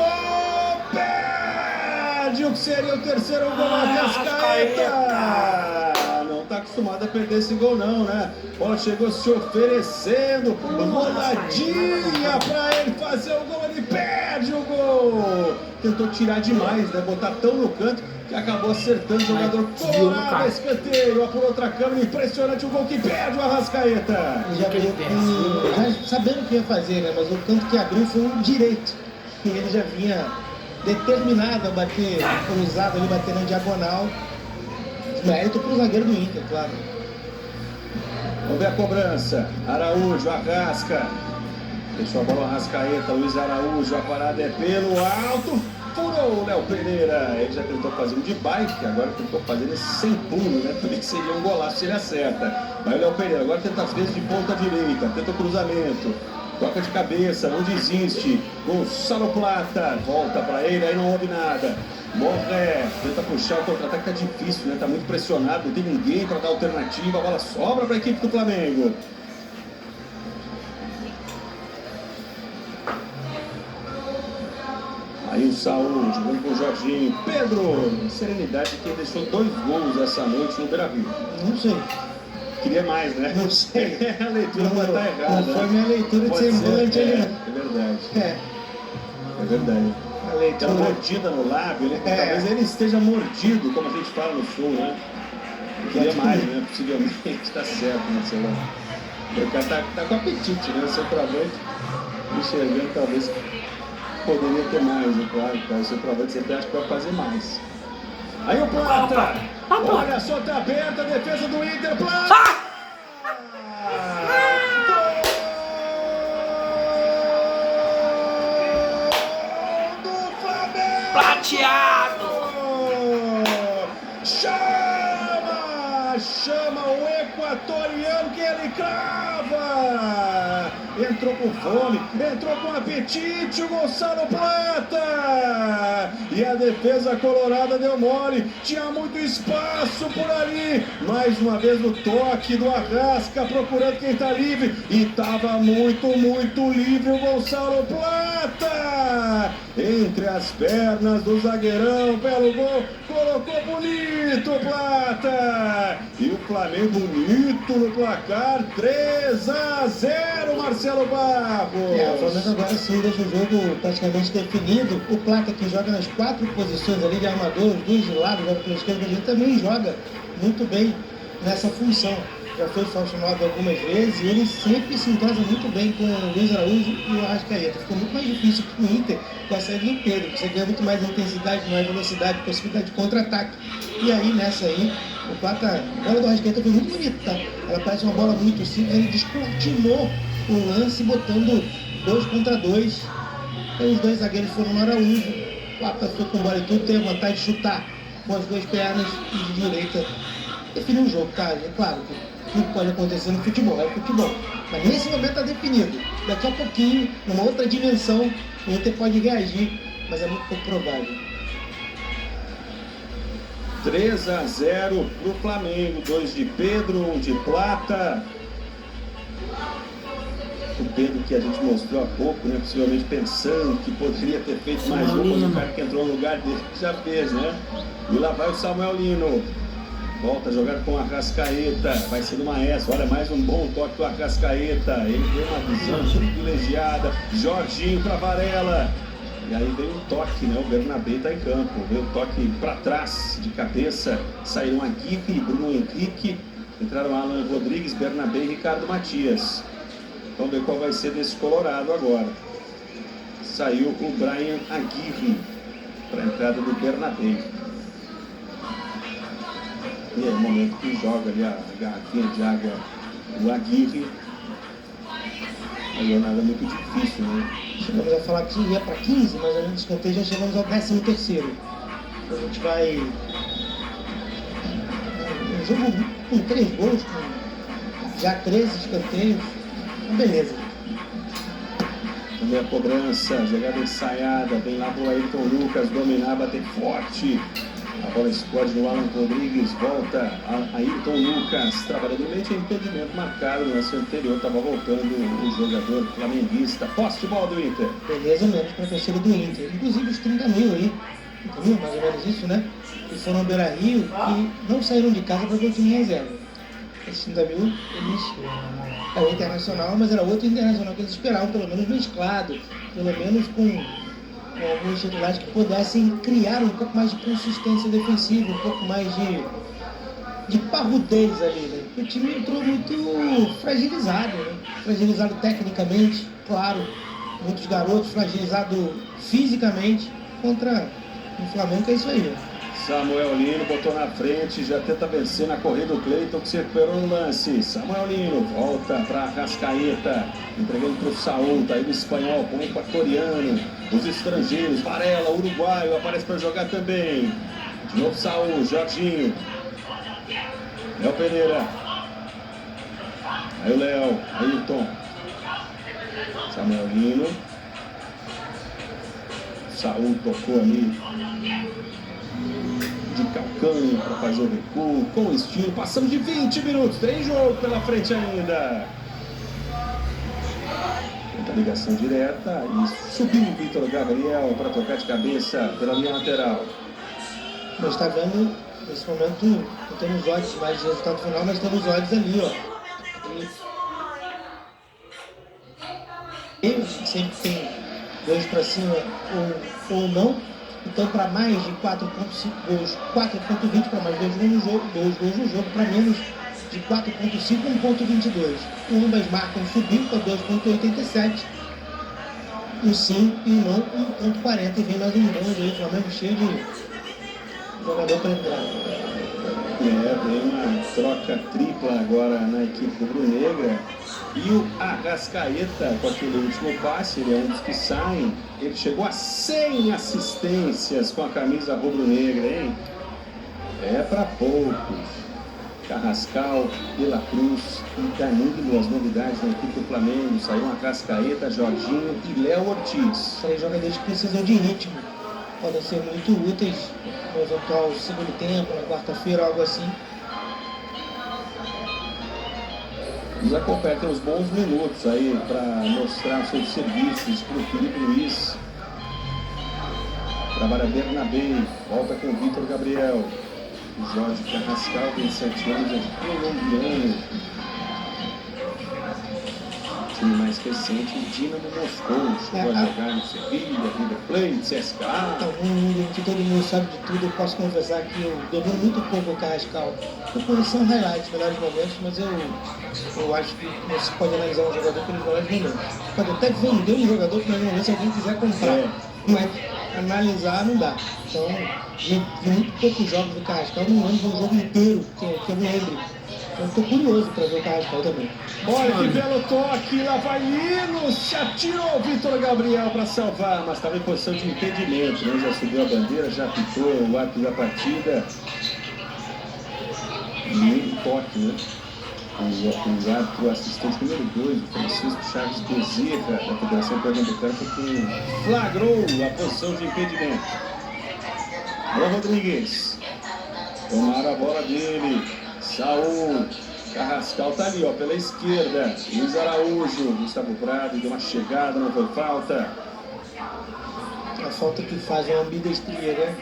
Perde o que seria o terceiro gol, Arrascaeta! Não tá acostumado a perder esse gol não, né? Bola chegou se oferecendo, roladinha pra ele fazer o gol, ele perde o gol! Tentou tirar demais, né? Botar tão no canto que acabou acertando o jogador Colorado, escanteio, por outra câmera, impressionante o gol que perde o Arrascaeta. Já sabendo o que ia fazer, né? Mas o canto que abriu foi um direito, que ele já vinha determinado a bater, cruzado ali, bater na diagonal. Mérito para o zagueiro do Inter, claro. Vamos ver a cobrança. Araújo, Arrasca. Deixou a bola Arrascaeta, Luiz Araújo, a parada é pelo alto. Furou o Léo Pereira. Ele já tentou fazer um de bike, agora tentou fazer esse sem pulo, né? Também seria um golaço se ele acerta. Vai o Léo Pereira, agora tenta as vezes de ponta direita, tenta o cruzamento. Toca de cabeça, não desiste. Gonçalo Plata, volta para ele, aí não houve nada. Morré, tenta puxar o contra-ataque, tá difícil, né? Tá muito pressionado, não tem ninguém para dar alternativa. A bola sobra para a equipe do Flamengo. Aí o Saúl jogando com o Jorginho. Pedro, serenidade, que deixou 2 gols essa noite no Beira-Rio. Não sei. Queria mais, né? Não sei. A leitura pode estar errada. Não foi minha leitura de semblante ali, não. É verdade. É verdade. A leitura... Tem uma mordida no lábio, né? Talvez ele esteja mordido, como a gente fala no sul, né? Queria mais, né? Possivelmente tá certo, Marcelo. O cara tá com apetite, né? O centroavante enxergando, talvez poderia ter mais, né? Claro, o centroavante sempre acha que vai fazer mais. Aí o Plata! Olha só, tá aberta a defesa do Inter, Plata! Prateado! Chama o equatoriano que ele crava! Entrou com fome, entrou com apetite o Gonçalo Plata! E a defesa colorada deu mole, tinha muito espaço por ali. Mais uma vez no toque do Arrasca, procurando quem tá livre. E tava muito livre o Gonçalo Plata! Entre as pernas do zagueirão, pelo gol, colocou bonito Plata! E o Flamengo bonito no placar, 3-0, Marcelo Barros! O Flamengo agora sim deixa o jogo praticamente definido. O Plata, que joga nas 4 posições ali de armador, os 2 de lado, joga pela esquerda, ele também joga muito bem nessa função. Já foi falso 9 algumas vezes e ele sempre se entrosa muito bem com o Luiz Araújo e o Arrascaeta. Ficou muito mais difícil para o Inter com a saída do Pedro. Você ganha muito mais intensidade, mais velocidade, possibilidade de contra-ataque. E aí, nessa aí, o Plata, a bola do Arrascaeta foi muito bonita, tá? Ela parece uma bola muito simples, ele descortinou o lance botando 2 contra 2. Aí os 2 zagueiros foram no Araújo. O Plata foi com bola e tudo, tem a vontade de chutar com as 2 pernas e de direita. Definiu o jogo, tá? É claro que tudo pode acontecer no futebol, é futebol. Mas nesse momento está definido. Daqui a pouquinho, numa outra dimensão, o Inter pode reagir, mas é muito pouco provável. 3-0 pro Flamengo, 2 de Pedro, 1 de Plata. O Pedro que a gente mostrou há pouco, né? Possivelmente pensando que poderia ter feito mais um, mas o cara que entrou no lugar dele já fez, né? E lá vai o Samuel Lino. Volta a jogar com a Arrascaeta. Vai ser uma essa. Olha, mais um bom toque do Arrascaeta. Ele tem uma visão privilegiada. Jorginho para Varela. E aí veio um toque, né? O Bernabé está em campo. Veio um toque para trás, de cabeça. Saíram Aguirre, Bruno Henrique. Entraram Alan Rodrigues, Bernabé e Ricardo Matias. Vamos ver qual vai ser desse Colorado agora. Saiu o Brian Aguirre para a entrada do Bernabé. E aí, no momento que joga ali a garrafinha de água, o Aguirre. Não é nada muito difícil, né? Chegamos a falar que ia para 15, mas a gente escanteio já chegamos ao 13º. Então a gente vai... Um jogo com 3 gols, com já 13 escanteios. Beleza. Também a cobrança, jogada ensaiada, vem lá pro Ayrton Lucas, dominar, bater forte. A bola explode no Alan Rodrigues, volta a Ayrton Lucas, trabalhando no meio, tinha impedimento marcado no lance anterior, estava voltando o jogador flamenguista. Posse de bola do Inter. Beleza mesmo para a torcida do Inter. Inclusive os 30 mil aí, 30 mil, mais ou menos isso, né? Que foram ao Beira-Rio e não saíram de casa para ver o time em reserva. Esses 30 mil, eles... É o Internacional, mas era outro Internacional que eles esperavam, pelo menos mesclado, pelo menos com alguns titulares que pudessem criar um pouco mais de consistência defensiva, um pouco mais de parrudez ali, né? O time entrou muito fragilizado, né? Fragilizado tecnicamente, claro, muitos garotos, fragilizado fisicamente contra o Flamengo, que é isso aí, né? Samuel Lino botou na frente, já tenta vencer na corrida o Cleiton, que se recuperou no lance. Samuel Lino volta para Arrascaeta, entregando para o Saúl, tá aí do espanhol com o equatoriano, os estrangeiros, Varela, uruguaio, aparece para jogar também. De novo Saúl, Jorginho, Léo Pereira, aí o Léo, Ayrton, Samuel Lino, Saúl tocou ali de calcanho para fazer o recuo, com estilo, passamos de 20 minutos, tem jogo pela frente ainda. Tenta a ligação direta e subiu o Vitor Gabriel para tocar de cabeça pela linha lateral. Nós está vendo, nesse momento, não temos odds mais de resultado final, mas temos odds ali, ó. E sempre tem 2 para cima ou não. Então, para mais de 4,5 gols, 4,20 para mais 2 gols no jogo, 2 gols no jogo, para menos de 4,5, 1,22. Ambas marcam subiu para 2,87. O sim e o não, 1,40. E vem mais um grande aí, Flamengo cheio de jogador para entrar. Tem uma troca tripla agora na equipe rubro-negra. E o Arrascaeta, com aquele último passe, ele é um dos que saem. Ele chegou a 100 assistências com a camisa rubro-negra, hein? É para poucos. Carrascal, De La Cruz e Danilo, as novidades na equipe do Flamengo. Saiu um Arrascaeta, Jorginho e Léo Ortiz. 3 jogadores que precisam de ritmo. Podem ser muito úteis no eventual segundo tempo, na quarta-feira, algo assim. Já completam os bons minutos aí para mostrar seus serviços para o Felipe Luiz. Trabalha Bernabé, volta com o Vitor Gabriel. O Jorge Carrascal, 27 anos, é colombiano. Time mais recente, o Dinamo Moscou. Chegou a jogar no Sevilha, River Plate, CSKA. Que todo mundo sabe de tudo, eu posso confessar que eu domino muito pouco o Carrascal. Eu conheço um highlight, melhores momentos, mas eu acho que você pode analisar um jogador pelos melhores momentos. Pode até vender um jogador pelos melhores momentos se alguém quiser comprar. Mas analisar não dá. Então, vi muito poucos jogos do Carrascal, não lembro de um jogo inteiro que eu me lembre. Então, estou curioso para ver o Carrascal também. Olha que belo toque, lá vai Lino, se atirou o Vitor Gabriel para salvar, mas estava em posição de impedimento, né? Já subiu a bandeira, já apitou o árbitro da partida. E toque, né? O árbitro assistente número 2, o Francisco Chaves Bezerra, da Federação Pernambucana, que flagrou a posição de impedimento. Alô, Rodrigues. Tomaram a bola dele. Saúl. Carrascal tá ali, ó, pela esquerda. Luiz Araújo, Gustavo Prado, deu uma chegada, não foi falta. A falta que faz uma ambidestria, né?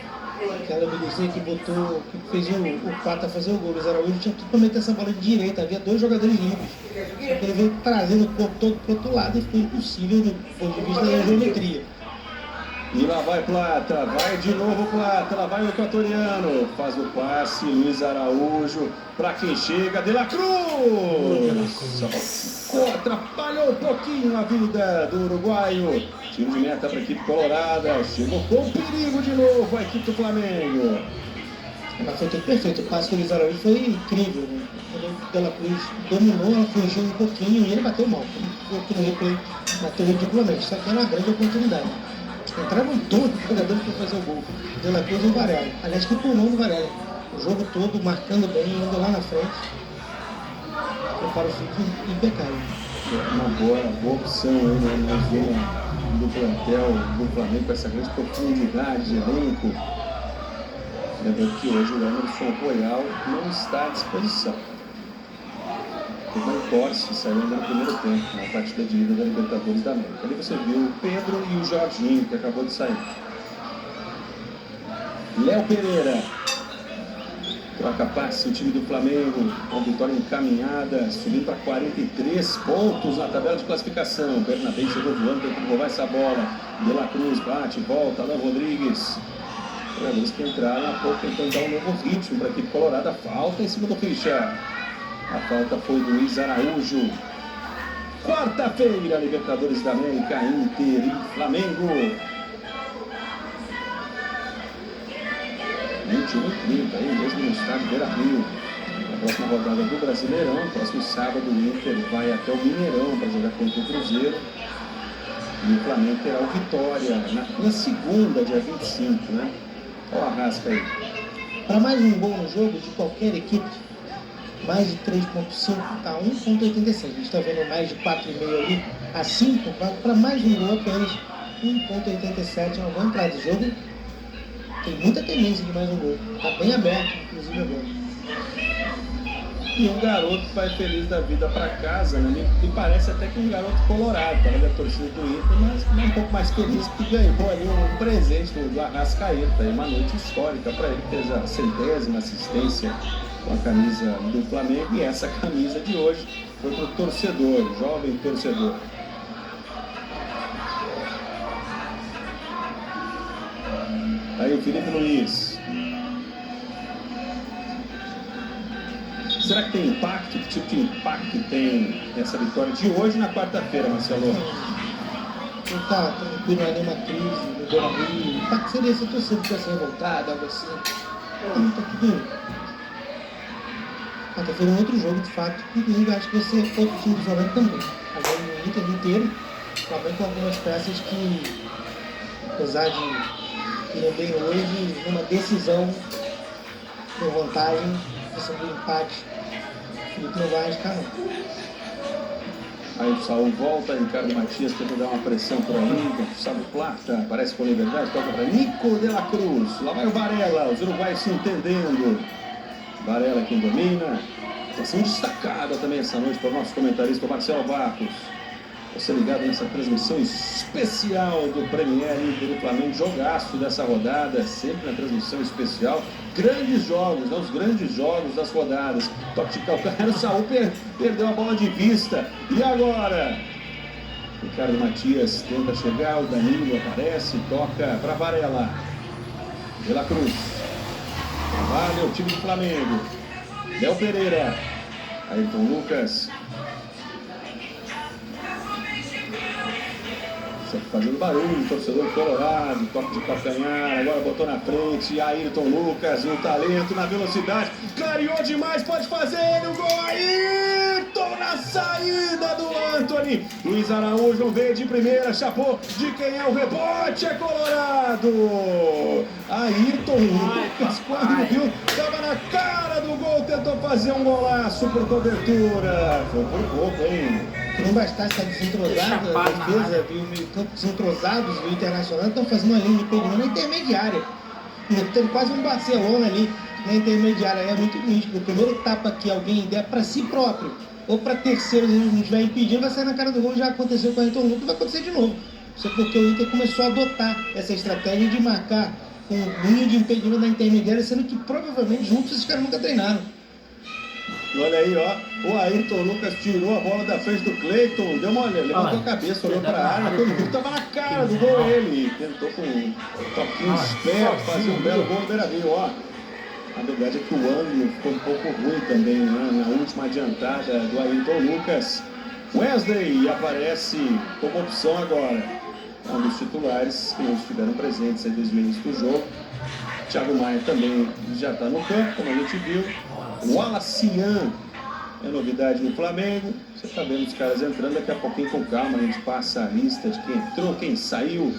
Aquela ambidestria que botou, que fez o Pata fazer o gol. Luiz Araújo tinha tudo pra meter essa bola de direita, havia 2 jogadores livres. Ele veio trazendo o corpo todo pro outro lado e ficou impossível do ponto de vista da geometria. E lá vai Plata, vai de novo Plata, lá vai o equatoriano, faz o passe, Luiz Araújo, pra quem chega, De La Cruz, atrapalhou um pouquinho a vida do uruguaio, tiro de meta para a equipe colorada, chegou com perigo de novo a equipe do Flamengo. Mas foi tudo perfeito, o passe do Luiz Araújo foi incrível, né? O De La Cruz dominou, fugiu um pouquinho e ele bateu mal, aqui no replay, bateu ridiculamente, isso aqui era uma grande oportunidade. Entravam todos os jogadores para fazer o gol. De La Cruz e o Varela. Aliás, que pulmão do Varela. O jogo todo, marcando bem, indo lá na frente. Prepara o fico impecável. Uma boa opção aí, né? Na zona do plantel do Flamengo, com essa grande profundidade de elenco. Lembrando que hoje o Emerson Royal não está à disposição. Teve um entorse, saiu ainda no primeiro tempo, na partida de ida da Libertadores da América. Ali você viu o Pedro e o Jorginho, que acabou de sair. Léo Pereira. Troca passe, o time do Flamengo, com vitória encaminhada, subindo para 43 pontos na tabela de classificação. Bernabé chegou voando, tentou roubar essa bola. De La Cruz bate, volta, Léo Rodrigues. Jogadores que entraram há pouco tentando dar um novo ritmo para a equipe colorada. Falta em cima do Ficha. A falta foi do Luiz Araújo. Quarta-feira, Libertadores da América, Inter e Flamengo. 21h30, aí mesmo no estádio Beira-Rio. Na próxima rodada do Brasileirão, próximo sábado, o Inter vai até o Mineirão para jogar contra o Cruzeiro. E o Flamengo terá o Vitória na segunda, dia 25, né? Olha o Arrasca aí. Para mais um gol no jogo de qualquer equipe, mais de 3.5 a 1.86. A gente está vendo mais de 4,5 ali a 5, para mais um gol apenas 1.87. É uma boa entrada de jogo. Tem muita tendência de mais um gol. Está bem aberto, inclusive agora. E um garoto vai feliz da vida para casa, né? E parece até que um garoto colorado, para a torcida do Inter, mas um pouco mais feliz, porque ganhou ali um presente do Arrascaeta. É uma noite histórica para ele, fez a 100ª assistência com a camisa do Flamengo, e essa camisa de hoje foi para o torcedor, jovem torcedor. Aí o Felipe Luiz. Será que tem impacto? Que tipo de impacto tem essa vitória de hoje na quarta-feira, Marcelo? Não está tranquilo, não é nenhuma crise, no Beira-Rio. O impacto seria essa torcida que tivesse revoltada, algo assim. Não, está tudo. Quarta-feira é um outro jogo, de fato. Inclusive, acho que vai ser outro time do Flamengo também. Agora no Inter inteiro, também com algumas peças que, apesar de irem bem hoje, numa decisão de vantagem, questão do empate, o Felipe não vai arriscar, não. Aí o Saul volta, Ricardo Matias tenta dar uma pressão por ali, Gustavo Plata aparece com liberdade, toca para Nico de la Cruz. Lá vai o Varela, os uruguaios se entendendo. Varela quem domina. Situação destacada também essa noite para o nosso comentarista Marcelo Barros. Você ligado nessa transmissão especial do Premier Inter do Flamengo, jogaço dessa rodada, sempre na transmissão especial. Grandes jogos, os grandes jogos das rodadas. Toque de calcanhar, o Saul perdeu a bola de vista. E agora? Ricardo Matias tenta chegar, o Danilo aparece, toca para Varela. De La Cruz. Trabalha o time do Flamengo. Léo Pereira. Ayrton Lucas. Fazendo barulho, torcedor colorado, toque de calcanhar, agora botou na frente, Ayrton Lucas, o talento na velocidade, clareou demais, pode fazer ele, o gol, Ayrton na saída do Antony, Luiz Araújo veio de primeira, chapou de quem é o rebote, é colorado, Ayrton Lucas, quando viu, estava na cara do gol, tentou fazer um golaço por cobertura, foi por pouco, hein? Que não bastasse estar desentrosado, a defesa viu o meio campo desentrosados, o Internacional estão fazendo uma linha de perigo na intermediária. Tem quase um Barcelona ali, na intermediária. É muito nítido. O primeiro tapa que alguém der para si próprio ou para terceiros, ele não estiver impedindo, vai sair na cara do gol. Já aconteceu com o Ayrton Lucas, vai acontecer de novo. Isso é porque o Inter começou a adotar essa estratégia de marcar com linha de impedimento na intermediária, sendo que provavelmente juntos esses caras nunca treinaram. Olha aí, ó, o Ayrton Lucas tirou a bola da frente do Cleiton, deu uma olhada, levantou a cabeça, olhou para a área, quando viu, tava na cara do gol ele, tentou com um toquinho esperto fazer um belo gol no Beira-Rio, ó. A verdade é que o ângulo ficou um pouco ruim também, né, na última adiantada do Ayrton Lucas. Wesley aparece como opção agora, um dos titulares que não estiveram presentes desde o início do jogo. Thiago Maia também já está no campo, como a gente viu. O Wallace é novidade no Flamengo. Você está vendo os caras entrando, daqui a pouquinho com calma a gente passa a lista de quem entrou, quem saiu.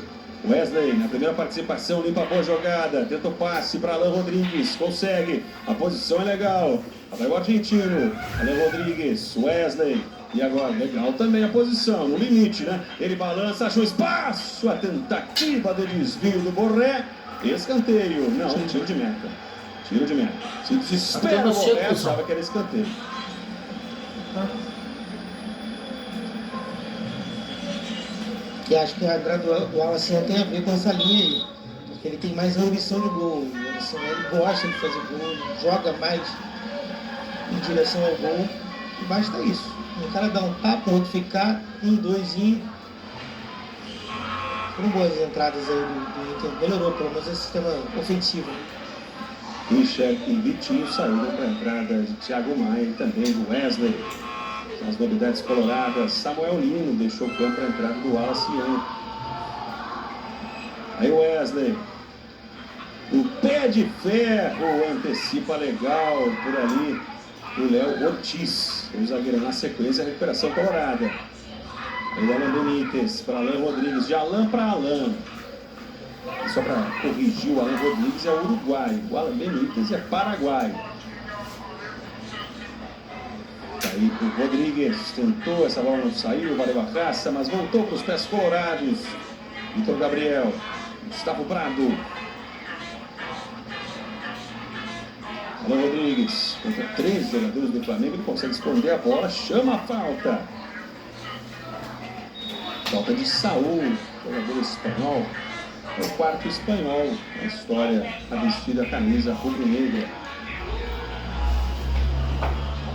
Wesley, na primeira participação, limpa a boa jogada, tenta o passe para Alan Rodrigues, consegue, a posição é legal. Vai o argentino, Alan Rodrigues, Wesley. E agora, legal também a posição, no limite, né? Ele balança, achou espaço, a tentativa do desvio do Borré. Escanteio, não, tiro de meta. Tiro de meta. Se desespera o Borré, achava que era escanteio. E acho que a entrada do Wallace tem a ver com essa linha aí. Porque ele tem mais ambição de gol. Ele gosta de fazer gol, joga mais em direção ao gol. E basta isso. Um cara dá um tapa, o outro ficar, doisinho. Foram boas entradas aí do Inter. Melhorou pelo menos esse sistema ofensivo. Michel e Vitinho saíram para a entrada de Thiago Maia e também do Wesley. As novidades coloradas, Samuel Lino deixou o campo para a entrada do Wallace. Aí o Wesley. O pé de ferro antecipa legal por ali o Léo Ortiz. O zagueiro na sequência, a recuperação colorada. Aí o Alan Benítez para Alan Rodrigues, de Alan para Alan. E só para corrigir, o Alan Rodrigues é uruguaio, o Alan Benítez é paraguaio. Aí o Rodrigues tentou, essa bola não saiu, valeu a caça, mas voltou para os pés colorados. Vitor Gabriel, Gustavo Brado. Alan Rodrigues, contra 3 jogadores do Flamengo, ele consegue esconder a bola, chama a falta. Falta de Saúl, jogador espanhol. É o quarto espanhol na história a vestir a camisa rubro-negra.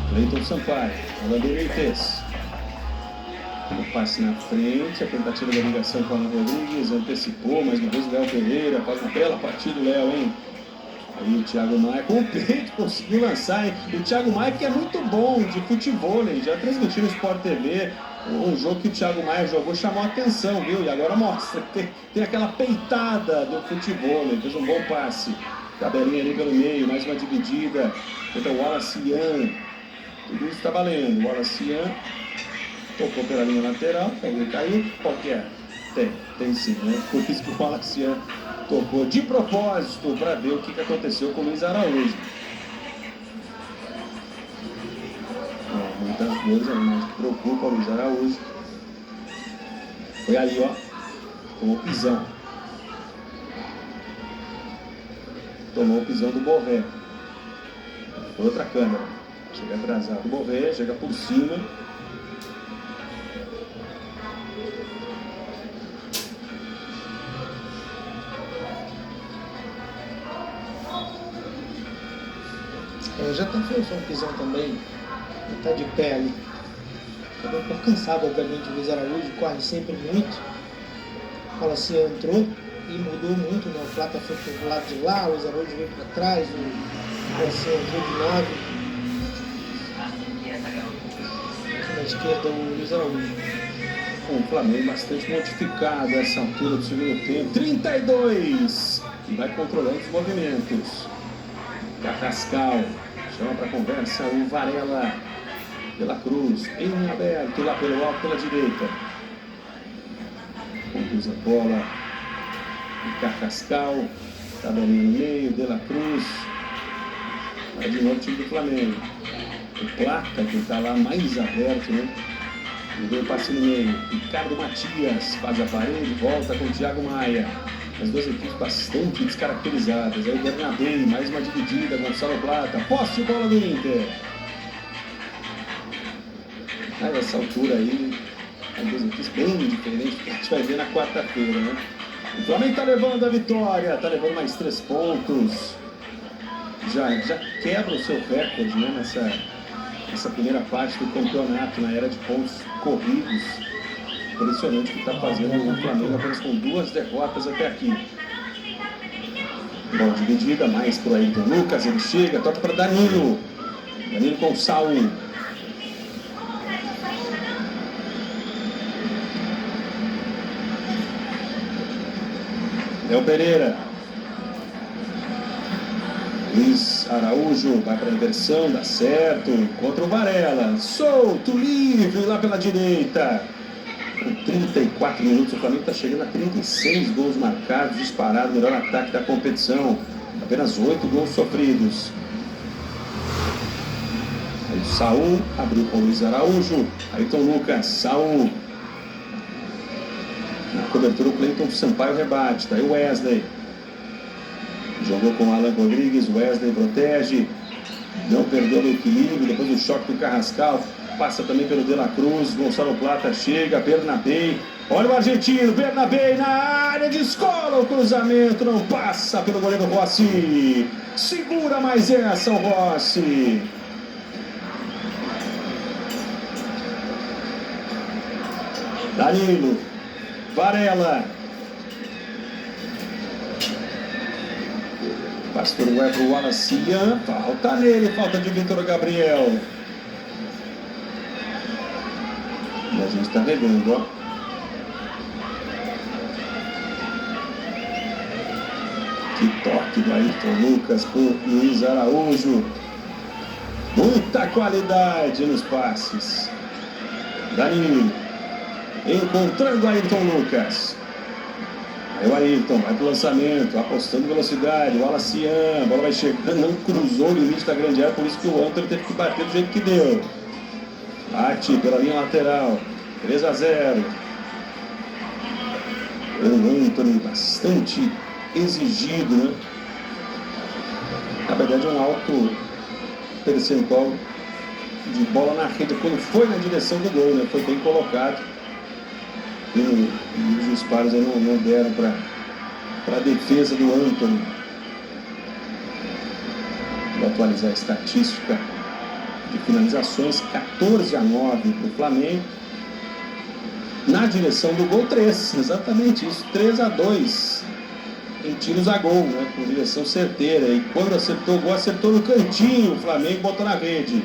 Cleiton Sampaio, Alan Benítez. O passe na frente, a tentativa da ligação com o Alan Rodrigues, antecipou, mais uma vez o Léo Pereira, faz uma bela partida do Léo, hein? Aí o Thiago Maia com o peito conseguiu lançar, hein? E o Thiago Maia que é muito bom de futebol, hein? Já transmitiu no Sport TV. Um jogo que o Thiago Maia jogou chamou a atenção, viu? E agora mostra, tem aquela peitada do futebol, né? Fez um bom passe. Tabelinha ali pelo meio, mais uma dividida. Contra o Wallace. Tudo isso está valendo. O Wallace tocou pela linha lateral, alguém caiu. Qual que é? Tem sim, né? Por isso que o Wallace tocou de propósito para ver o que aconteceu com o Luiz Araújo. Muitas coisas, mas preocupa o Luiz Araújo. Foi ali, ó. Tomou pisão. Tomou o pisão do Borré. Outra câmera. Chega atrasado o Borré, chega por cima. Já foi um pisão também. Ele tá de pé ali. Tá um pouco cansado, obviamente, o Luiz Araújo, corre sempre muito. O Wallace entrou e mudou muito, né? O Plata foi pro lado de lá, o Luiz Araújo veio para trás, o Wallace entrou de 9. Aqui na esquerda o Luiz Araújo. O Flamengo bastante modificado a essa altura do segundo tempo. 32! E vai controlando os movimentos. Carrascal chama para conversa o Varela. Pela Cruz, em aberto, lá pelo alto, pela direita. Conduz a bola. O Carrascal. Tabelinha no meio, De La Cruz. Vai de novo o time do Flamengo. O Plata, que está lá mais aberto, né? E deu o passe no meio. Ricardo Matias faz a parede, volta com o Thiago Maia. As duas equipes bastante descaracterizadas. Aí o Bernabé, mais uma dividida, Gonçalo Plata, posse de bola do Inter. Mas essa altura aí, as duas equipes bem diferentes, que a gente vai ver na quarta-feira, né? O Flamengo tá levando a vitória, tá levando mais 3 pontos. Já quebra o seu recorde, né, nessa primeira parte do campeonato, na era de pontos corridos. Impressionante o que está fazendo o Flamengo apenas com 2 derrotas até aqui. Bola dividida, mais pro Ayrton Lucas, ele chega, toca para Danilo. Danilo com o Saul. Léo Pereira. Luiz Araújo vai para a inversão, dá certo. Contra o Varela. Solto, livre lá pela direita. Com 34 minutos, o Flamengo está chegando a 36 gols marcados, disparado, melhor ataque da competição. Apenas 8 gols sofridos. Aí o Saul abriu com o Luiz Araújo. Ayrton Lucas, Saul. Na cobertura o Cleiton Sampaio rebate. Tá aí o Wesley. Jogou com o Alan Rodrigues, Wesley protege. Não perdeu o equilíbrio, depois do choque do Carrascal. Passa também pelo De La Cruz, Gonçalo Plata chega, Bernabé. Olha o argentino, Bernabé na área, descola o cruzamento, não passa pelo goleiro Rossi. Segura mais essa o Rossi. Danilo, Varela. Passa pelo vai pro Wallace Ian, falta nele, falta de Vitor Gabriel. E a gente está revendo, ó. Que toque do Ayrton Lucas por Luiz Araújo. Muita qualidade nos passes. Danilo encontrando Ayrton Lucas. Aí o Ayrton vai pro lançamento, apostando em velocidade. O Alacian, a bola vai chegando, não cruzou o limite da grande área, por isso que o Antônio teve que bater do jeito que deu. Bate pela linha lateral, 3-0. O Antônio bastante exigido, né? Na verdade, um alto percentual de bola na rede quando foi na direção do gol, né? Foi bem colocado. E os disparos aí não deram para a defesa do Antônio. Vou atualizar a estatística de finalizações, 14-9 para o Flamengo. Na direção do gol, 3, exatamente isso, 3-2 em tiros a gol, né, com direção certeira. E quando acertou o gol, acertou no cantinho, o Flamengo botou na rede.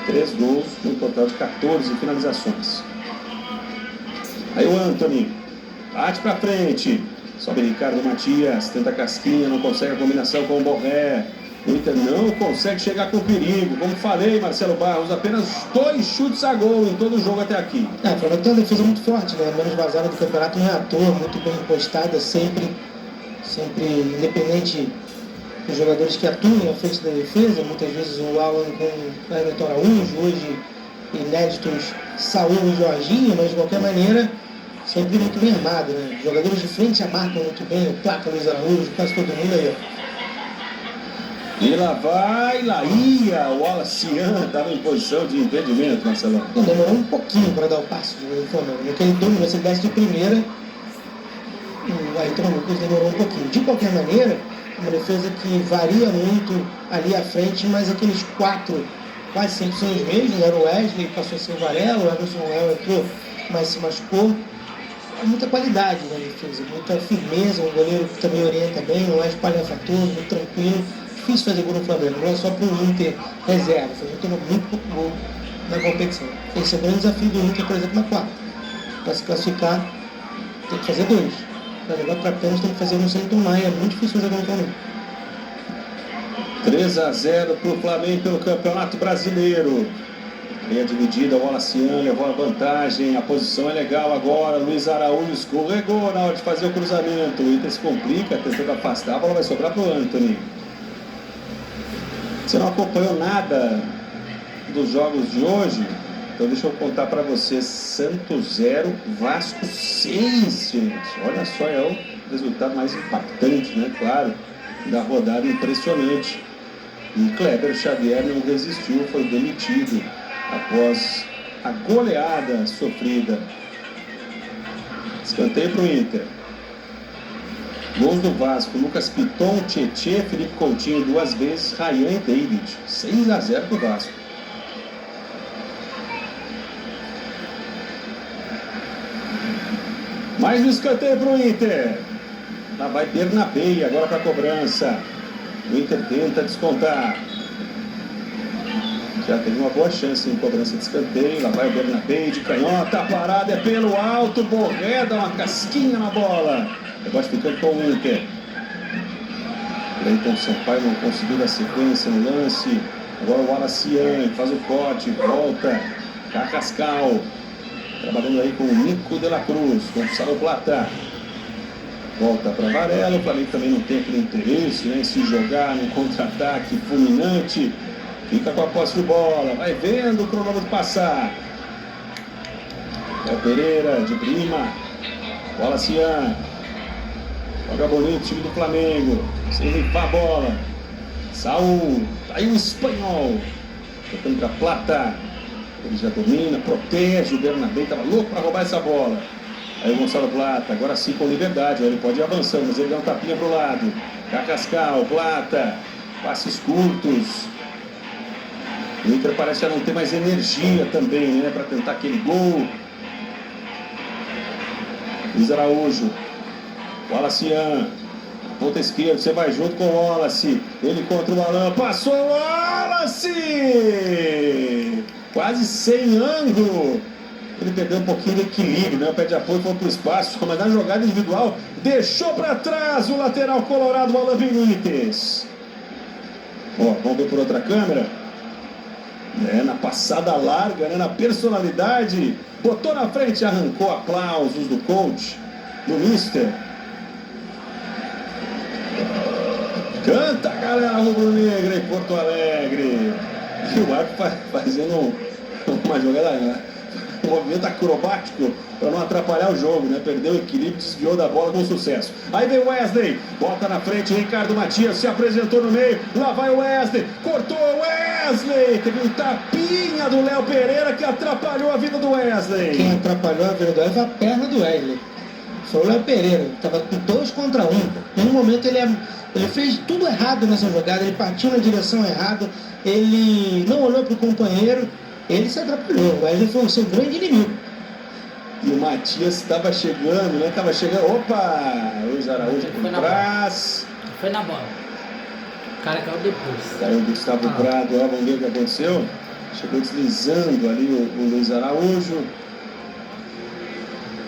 3 gols, no total de 14 finalizações. Aí o Antony, bate pra frente, sobe Ricardo Matias, tenta a casquinha, não consegue a combinação com o Borré. O Inter não consegue chegar com perigo. Como falei, Marcelo Barros, apenas 2 chutes a gol em todo o jogo até aqui. O Flamengo tem uma defesa muito forte, né? Menos vazada do campeonato, não é à toa, muito bem postada, sempre independente dos jogadores que atuam à frente da defesa. Muitas vezes o Alan com o Everton Araújo, hoje inéditos Saúl e Jorginho, mas de qualquer maneira sempre muito bem armado, né? Jogadores de frente marcam muito bem, o Plata, Luiz Araújo, quase todo mundo aí, ó. E lá vai, lá ia, o Alacian estava em posição de impedimento, Marcelo. Demorou um pouquinho para dar o passo do Flamengo. Naquele domínio, se ele desse de primeira, o Ayrton Lucas demorou um pouquinho. De qualquer maneira, uma defesa que varia muito ali à frente, mas aqueles 4 quase sempre são os mesmos. Era o Wesley, passou a ser o Varela, o Everson Léo entrou, mas se machucou. Muita qualidade na defesa, muita firmeza, um goleiro que também orienta bem, não é espalhafatoso, muito tranquilo. Difícil fazer gol no Flamengo, não é só para o Inter reserva. O Flamengo tomou muito pouco gol na competição. Esse é o grande desafio do Inter, por exemplo, na quarta. Para se classificar, tem que fazer 2. Para levar para pênalti, tem que fazer no Santo Maia. É muito difícil fazer gol no Flamengo. 3-0 para o Flamengo pelo Campeonato Brasileiro. Linha dividida, o Alacian levou a vantagem, a posição é legal agora, Luiz Araújo escorregou na hora de fazer o cruzamento. O Inter se complica, tentando afastar, a bola vai sobrar para o Antony. Você não acompanhou nada dos jogos de hoje? Então deixa eu contar para vocês, Santos 0, Vasco 6, gente. Olha só, é o resultado mais impactante, né? Claro, da rodada, impressionante. E Kleber Xavier não resistiu, foi demitido após a goleada sofrida. Escanteio para o Inter. Gols do Vasco, Lucas Piton, Tietê, Felipe Coutinho 2 vezes, Ryan e David. 6-0 pro Vasco. Mais um escanteio pro Inter. Lá vai Bernabé agora para cobrança. O Inter tenta descontar. Já teve uma boa chance em cobrança de escanteio. Lá vai o Bernabé de canhota. A parada é pelo alto. Borré dá uma casquinha na bola. Negócio ficando com o Inter. Cleiton Sampaio não conseguiu dar sequência no lance. Agora o Alacian faz o corte. Volta. Carrascal. Trabalhando aí com o Nico de la Cruz. Gonçalo Plata. Volta para Varela. O Flamengo também não tem aquele interesse, né, em se jogar num contra-ataque fulminante. Fica com a posse de bola. Vai vendo o cronômetro passar. É o Pereira de Brima. O Alacian. Joga bonito o time do Flamengo. Sem limpar a bola. Saúl. Tá aí o espanhol. Tocando para Plata. Ele já domina, protege. O Bernabé estava louco para roubar essa bola. Aí o Gonçalo Plata, agora sim com liberdade. Ele pode ir avançando, mas ele dá um tapinha para o lado. Carrascal, Plata. Passes curtos. O Inter parece já não ter mais energia também, né? Para tentar aquele gol. Luiz Araújo. Alacian. Ponta esquerda, você vai junto com o Wallace. Ele contra o Alan. Passou o Wallace! Quase sem ângulo. Ele perdeu um pouquinho de equilíbrio, né? O pé de apoio foi para o espaço, mas na jogada individual deixou para trás o lateral colorado, o Alan Benítez. Ó, vamos ver por outra câmera. Na passada larga, né? Na personalidade. Botou na frente, arrancou aplausos do coach, do mister. Canta, galera rubro-negra em Porto Alegre. E o Marco fazendo uma jogada, né? Um movimento acrobático para não atrapalhar o jogo, né? Perdeu o equilíbrio, desviou da bola com sucesso. Aí vem o Wesley, bota na frente, Ricardo Matias se apresentou no meio, lá vai o Wesley, cortou o Wesley, teve um tapinha do Léo Pereira que atrapalhou a vida do Wesley. Quem atrapalhou a vida do Wesley foi a perna do Wesley. Foi o Léo Pereira, estava com 2 contra 1. Em um momento ele fez tudo errado nessa jogada, ele partiu na direção errada, ele não olhou para o companheiro, ele se atrapalhou. O Wesley foi o seu grande inimigo. E o Matias estava chegando, né? Estava chegando. Opa! Luiz Araújo por trás. Foi na bola. O cara caiu depois. Caiu o Gustavo Prado, ó, vamos ver o que aconteceu. Chegou deslizando ali o Luiz Araújo.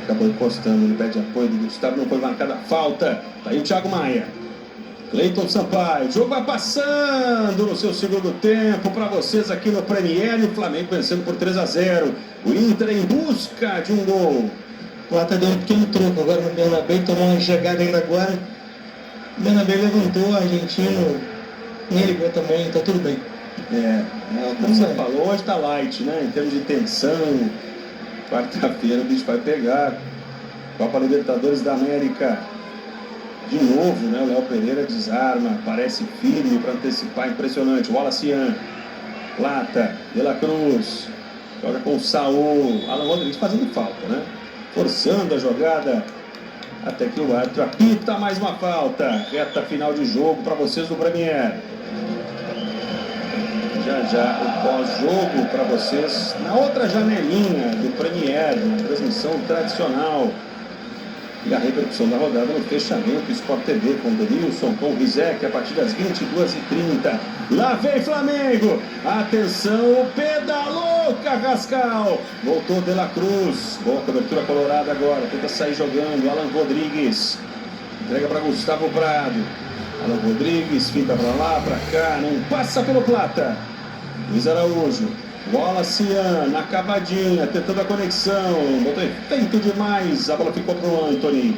Acabou encostando no pé de apoio do Gustavo, não foi marcada a falta. Tá aí o Thiago Maia. Cleiton Sampaio, o jogo vai passando no seu segundo tempo para vocês aqui no Premier. O Flamengo vencendo por 3-0. O Inter em busca de um gol. O Plata deu um pequeno troco agora no Bernabé, tomou uma chegada ainda agora. O Bernabé levantou, o argentino nem ligou também, tá tudo bem. Como você falou, hoje tá light, né? Em termos de tensão. Quarta-feira o bicho vai pegar. Copa Libertadores da América. De novo, né? O Léo Pereira desarma, parece firme para antecipar, impressionante. O Alacian, Plata, De la Cruz, joga com o Saúl, Alan Rodrigues fazendo falta, né? Forçando a jogada, até que o árbitro apita mais uma falta. Reta final de jogo para vocês do Premier. Já o pós-jogo para vocês na outra janelinha do Premier, na transmissão tradicional. E a repercussão da rodada no fechamento Sport TV com o Denilson, com o Rizek a partir das 22h30. Lá vem Flamengo! Atenção, pedalou Carrascal! Voltou De la Cruz. Boa cobertura colorada agora. Tenta sair jogando. Alan Rodrigues. Entrega para Gustavo Prado. Alan Rodrigues finta para lá, para cá. Não passa pelo Plata. Luiz Araújo. Wallacian na cavadinha, tentando a conexão, botou efeito demais, a bola ficou para o Antony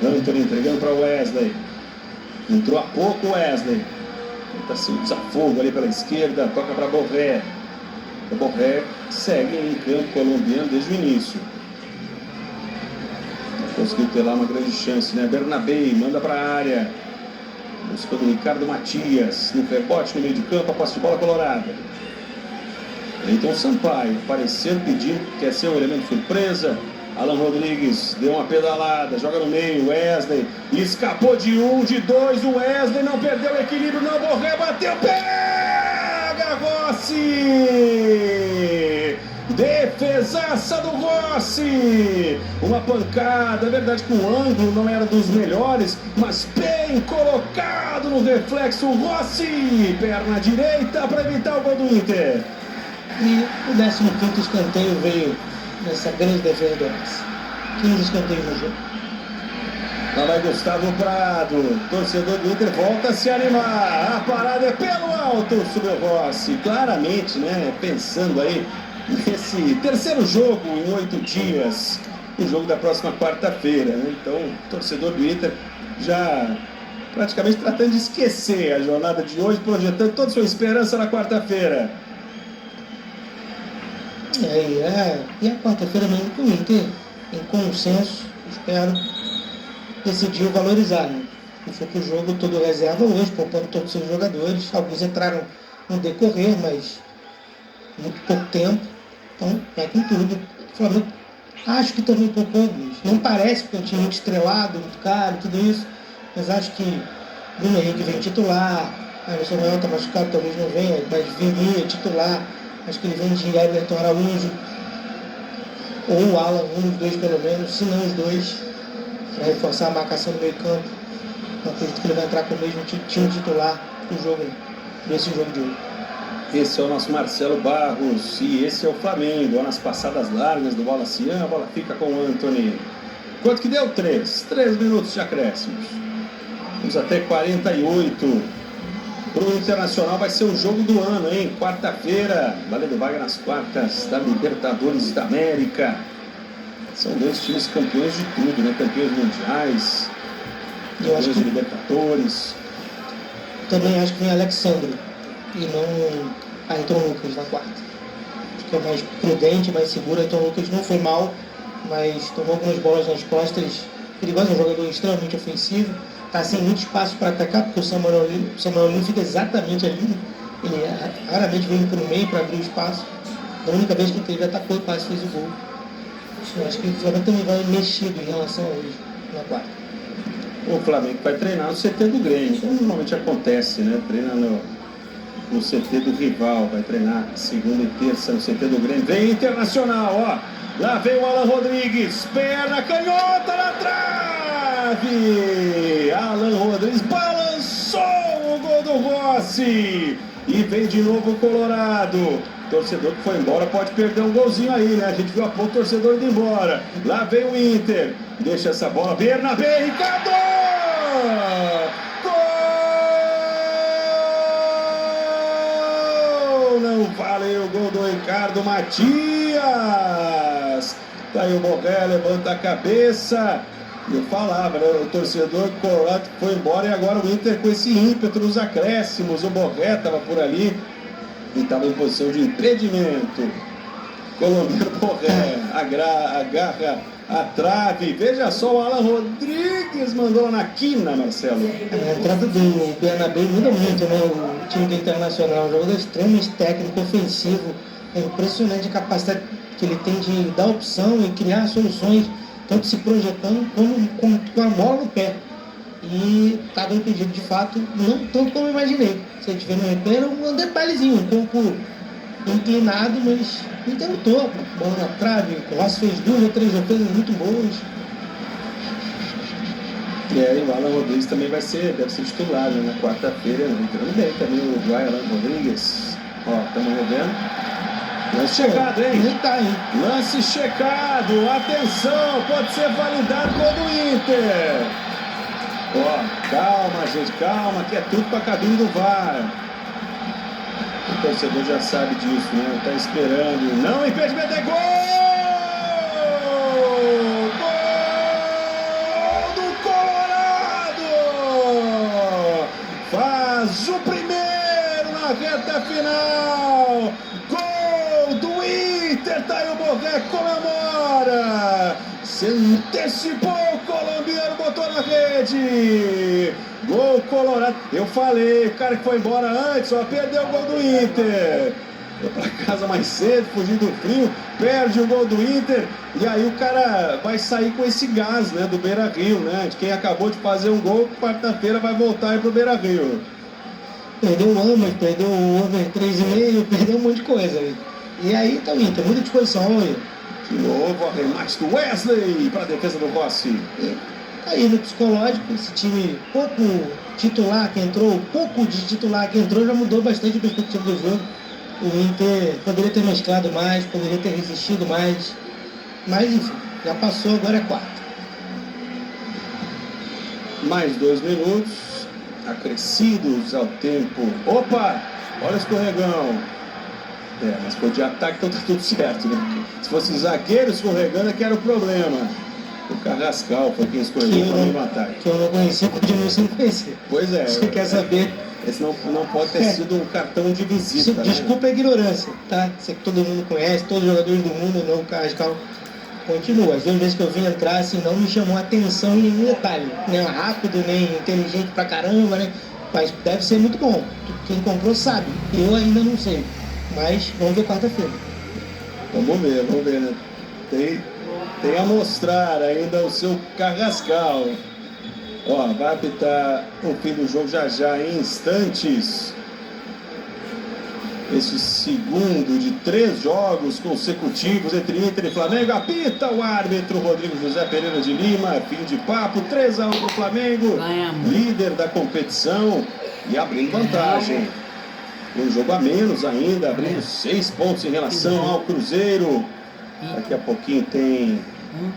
entregando para o Wesley, entrou há pouco o Wesley, tenta se desafogo ali pela esquerda, toca para Borré, o Borré seguem em campo colombiano desde o início. Conseguiu ter lá uma grande chance, né? Bernabé manda para a área. Buscando o Ricardo Matias. No rebote no meio de campo, a posse de bola colorada. Então Sampaio aparecendo, pedindo, quer ser um elemento surpresa. Alan Rodrigues deu uma pedalada, joga no meio, Wesley escapou de um, de dois, o Wesley não perdeu o equilíbrio, não, Borré bateu, pega Rossi! Defesaça do Rossi! Uma pancada, é verdade que o ângulo não era dos melhores, mas bem colocado no reflexo, Rossi! Perna direita para evitar o gol do Inter. E o 15º escanteio veio nessa grande defesa do Rossi. 15 escanteios no jogo. Lá vai Gustavo Prado, torcedor do Inter volta a se animar. A parada é pelo alto sobre o Rossi. Claramente, né, pensando aí nesse terceiro jogo em 8 dias. O jogo da próxima quarta-feira, né? Então, o torcedor do Inter já praticamente tratando de esquecer a jornada de hoje, projetando toda a sua esperança na quarta-feira. E a quarta-feira mesmo que o Inter, em consenso, espero, decidiu valorizar, né? E foi pro jogo todo reserva hoje, poupando todos os seus jogadores. Alguns entraram no decorrer, mas muito pouco tempo. Então, vai com tudo. O Flamengo, acho que também poupou alguns. Não parece, porque é um time muito estrelado, muito caro, tudo isso. Mas acho que Bruno Henrique vem titular. O Samuel está machucado, talvez não venha, mas viria titular. Acho que ele vem de Everton Araújo, ou o Alan, um dos dois pelo menos, se não os dois, para reforçar a marcação do meio campo. Eu acredito que ele vai entrar com o mesmo time titular nesse jogo de hoje. Esse é o nosso Marcelo Barros e esse é o Flamengo. Olha nas passadas largas do Bola Cian, a bola fica com o Antony. Quanto que deu? 3 minutos de acréscimos. Vamos até 48. Para o Internacional vai ser o jogo do ano, hein? Quarta-feira, valendo vaga nas quartas da Libertadores da América. São dois times campeões de tudo, né? Campeões mundiais, campeões de Libertadores. Também acho que vem Alexandre e não Ayrton Lucas na quarta. Acho que é mais prudente, mais seguro. Ayrton Lucas não foi mal, mas tomou algumas bolas nas costas. Perigoso, é um jogador extremamente ofensivo. Está sem muito espaço para atacar, porque o Samuel Lino fica exatamente ali. Ele raramente vem para o meio para abrir o espaço. A única vez que ele teve atacou e quase fez o gol. Eu acho que o Flamengo também vai mexido em relação a hoje, na quarta. O Flamengo vai treinar no CT do Grêmio, como normalmente acontece, né? Treina no CT do rival, vai treinar segunda e terça no CT do Grêmio. Vem Internacional, ó! Lá vem o Alan Rodrigues, perna canhota na trave! Alan Rodrigues balançou o gol do Rossi! E vem de novo o Colorado. Torcedor que foi embora pode perder um golzinho aí, né? A gente viu há pouco o torcedor indo embora. Lá vem o Inter. Deixa essa bola. Bernabé, Ricardo! Gol! Não valeu o gol do Ricardo Matias. Tá aí o Borré, levanta a cabeça. Eu falava, né? O torcedor colorado foi embora e agora o Inter com esse ímpeto nos acréscimos. O Borré estava por ali e estava em posição de impedimento. Colombiano Borré agarra a trave. Veja só, o Alan Rodrigues mandou na quina, Marcelo. A entrada do Bernabé muda muito, né? O time do Internacional, um jogador extremamente técnico, ofensivo. É impressionante a capacidade que ele tem de dar opção e criar soluções, tanto se projetando como com a bola no pé. E estava impedido de fato, não tanto como eu imaginei. Se a gente vê no replay, era um detalhezinho, um pouco inclinado, mas tentou. Bola na trave, o Rossi fez 2 ou 3 defesas muito boas. E aí o Alan Rodrigues também deve ser titular, né, na quarta-feira, entrando bem também o Uruguai, Alan Rodrigues. Ó, estamos revendo. Lance checado, hein? Tá, hein? Lance checado, atenção, pode ser validado gol do Inter. Ó, calma, gente, calma, que é tudo pra cabine do VAR. O torcedor já sabe disso, né? Tá esperando. Não, impedimento, é gol! Gol do Colorado! Faz o primeiro na reta final! Gol do Inter! comemora! Se antecipou, o colombiano botou na rede! Gol colorado. Eu falei, o cara que foi embora antes, ó, perdeu o gol do Inter. Foi pra casa mais cedo, fugiu do frio, perde o gol do Inter. E aí o cara vai sair com esse gás, né, do Beira-Rio, né? De quem acabou de fazer um gol, quarta-feira vai voltar aí pro Beira-Rio. Perdeu o Amos, perdeu o over 3,5, perdeu um monte de coisa. E aí tá o Inter, muita disposição, olha. De novo, arremate do Wesley para a defesa do Rossi. Aí no psicológico, esse time pouco titular que entrou, pouco de titular que entrou, já mudou bastante a perspectiva do jogo. O Inter poderia ter mesclado mais, poderia ter resistido mais. Mas enfim, já passou, agora é quarto. Mais 2 minutos, acrescidos ao tempo. Opa, olha o escorregão. Mas foi de ataque, então tá tudo certo, né? Se fosse zagueiro escorregando é que era o problema. O Carrascal foi quem escorregou no mesmo ataque. Que eu não conhecia, continuo sem conhecer. Pois é. Você quer saber? Esse não pode ter sido um cartão de visita. Desculpa, né? A ignorância, tá? Sei que todo mundo conhece, todos os jogadores do mundo, não, o Carrascal continua. As 2 vezes que eu vi entrar, assim, não me chamou a atenção em nenhum detalhe. Nem rápido, nem inteligente pra caramba, né? Mas deve ser muito bom. Quem comprou sabe. Eu ainda não sei. Mas vamos ver quarta-feira. Vamos ver, né? Tem a mostrar ainda o seu Carrascal. Ó, vai apitar o fim do jogo já em instantes. Esse segundo de 3 jogos consecutivos entre Inter e Flamengo. Apita o árbitro Rodrigo José Pereira de Lima. Fim de papo, 3-1 para o Flamengo. Líder da competição e abrindo vantagem. Um jogo a menos ainda, abrindo 6 pontos em relação ao Cruzeiro. Daqui a pouquinho tem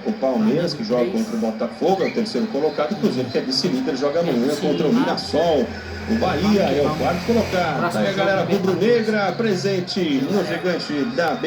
o Palmeiras, que joga contra o Botafogo, é o terceiro colocado. O Cruzeiro, que é vice-líder, joga amanhã contra o Mirassol. O Bahia é o quarto colocado. Aí a galera rubro-negra presente no gigante da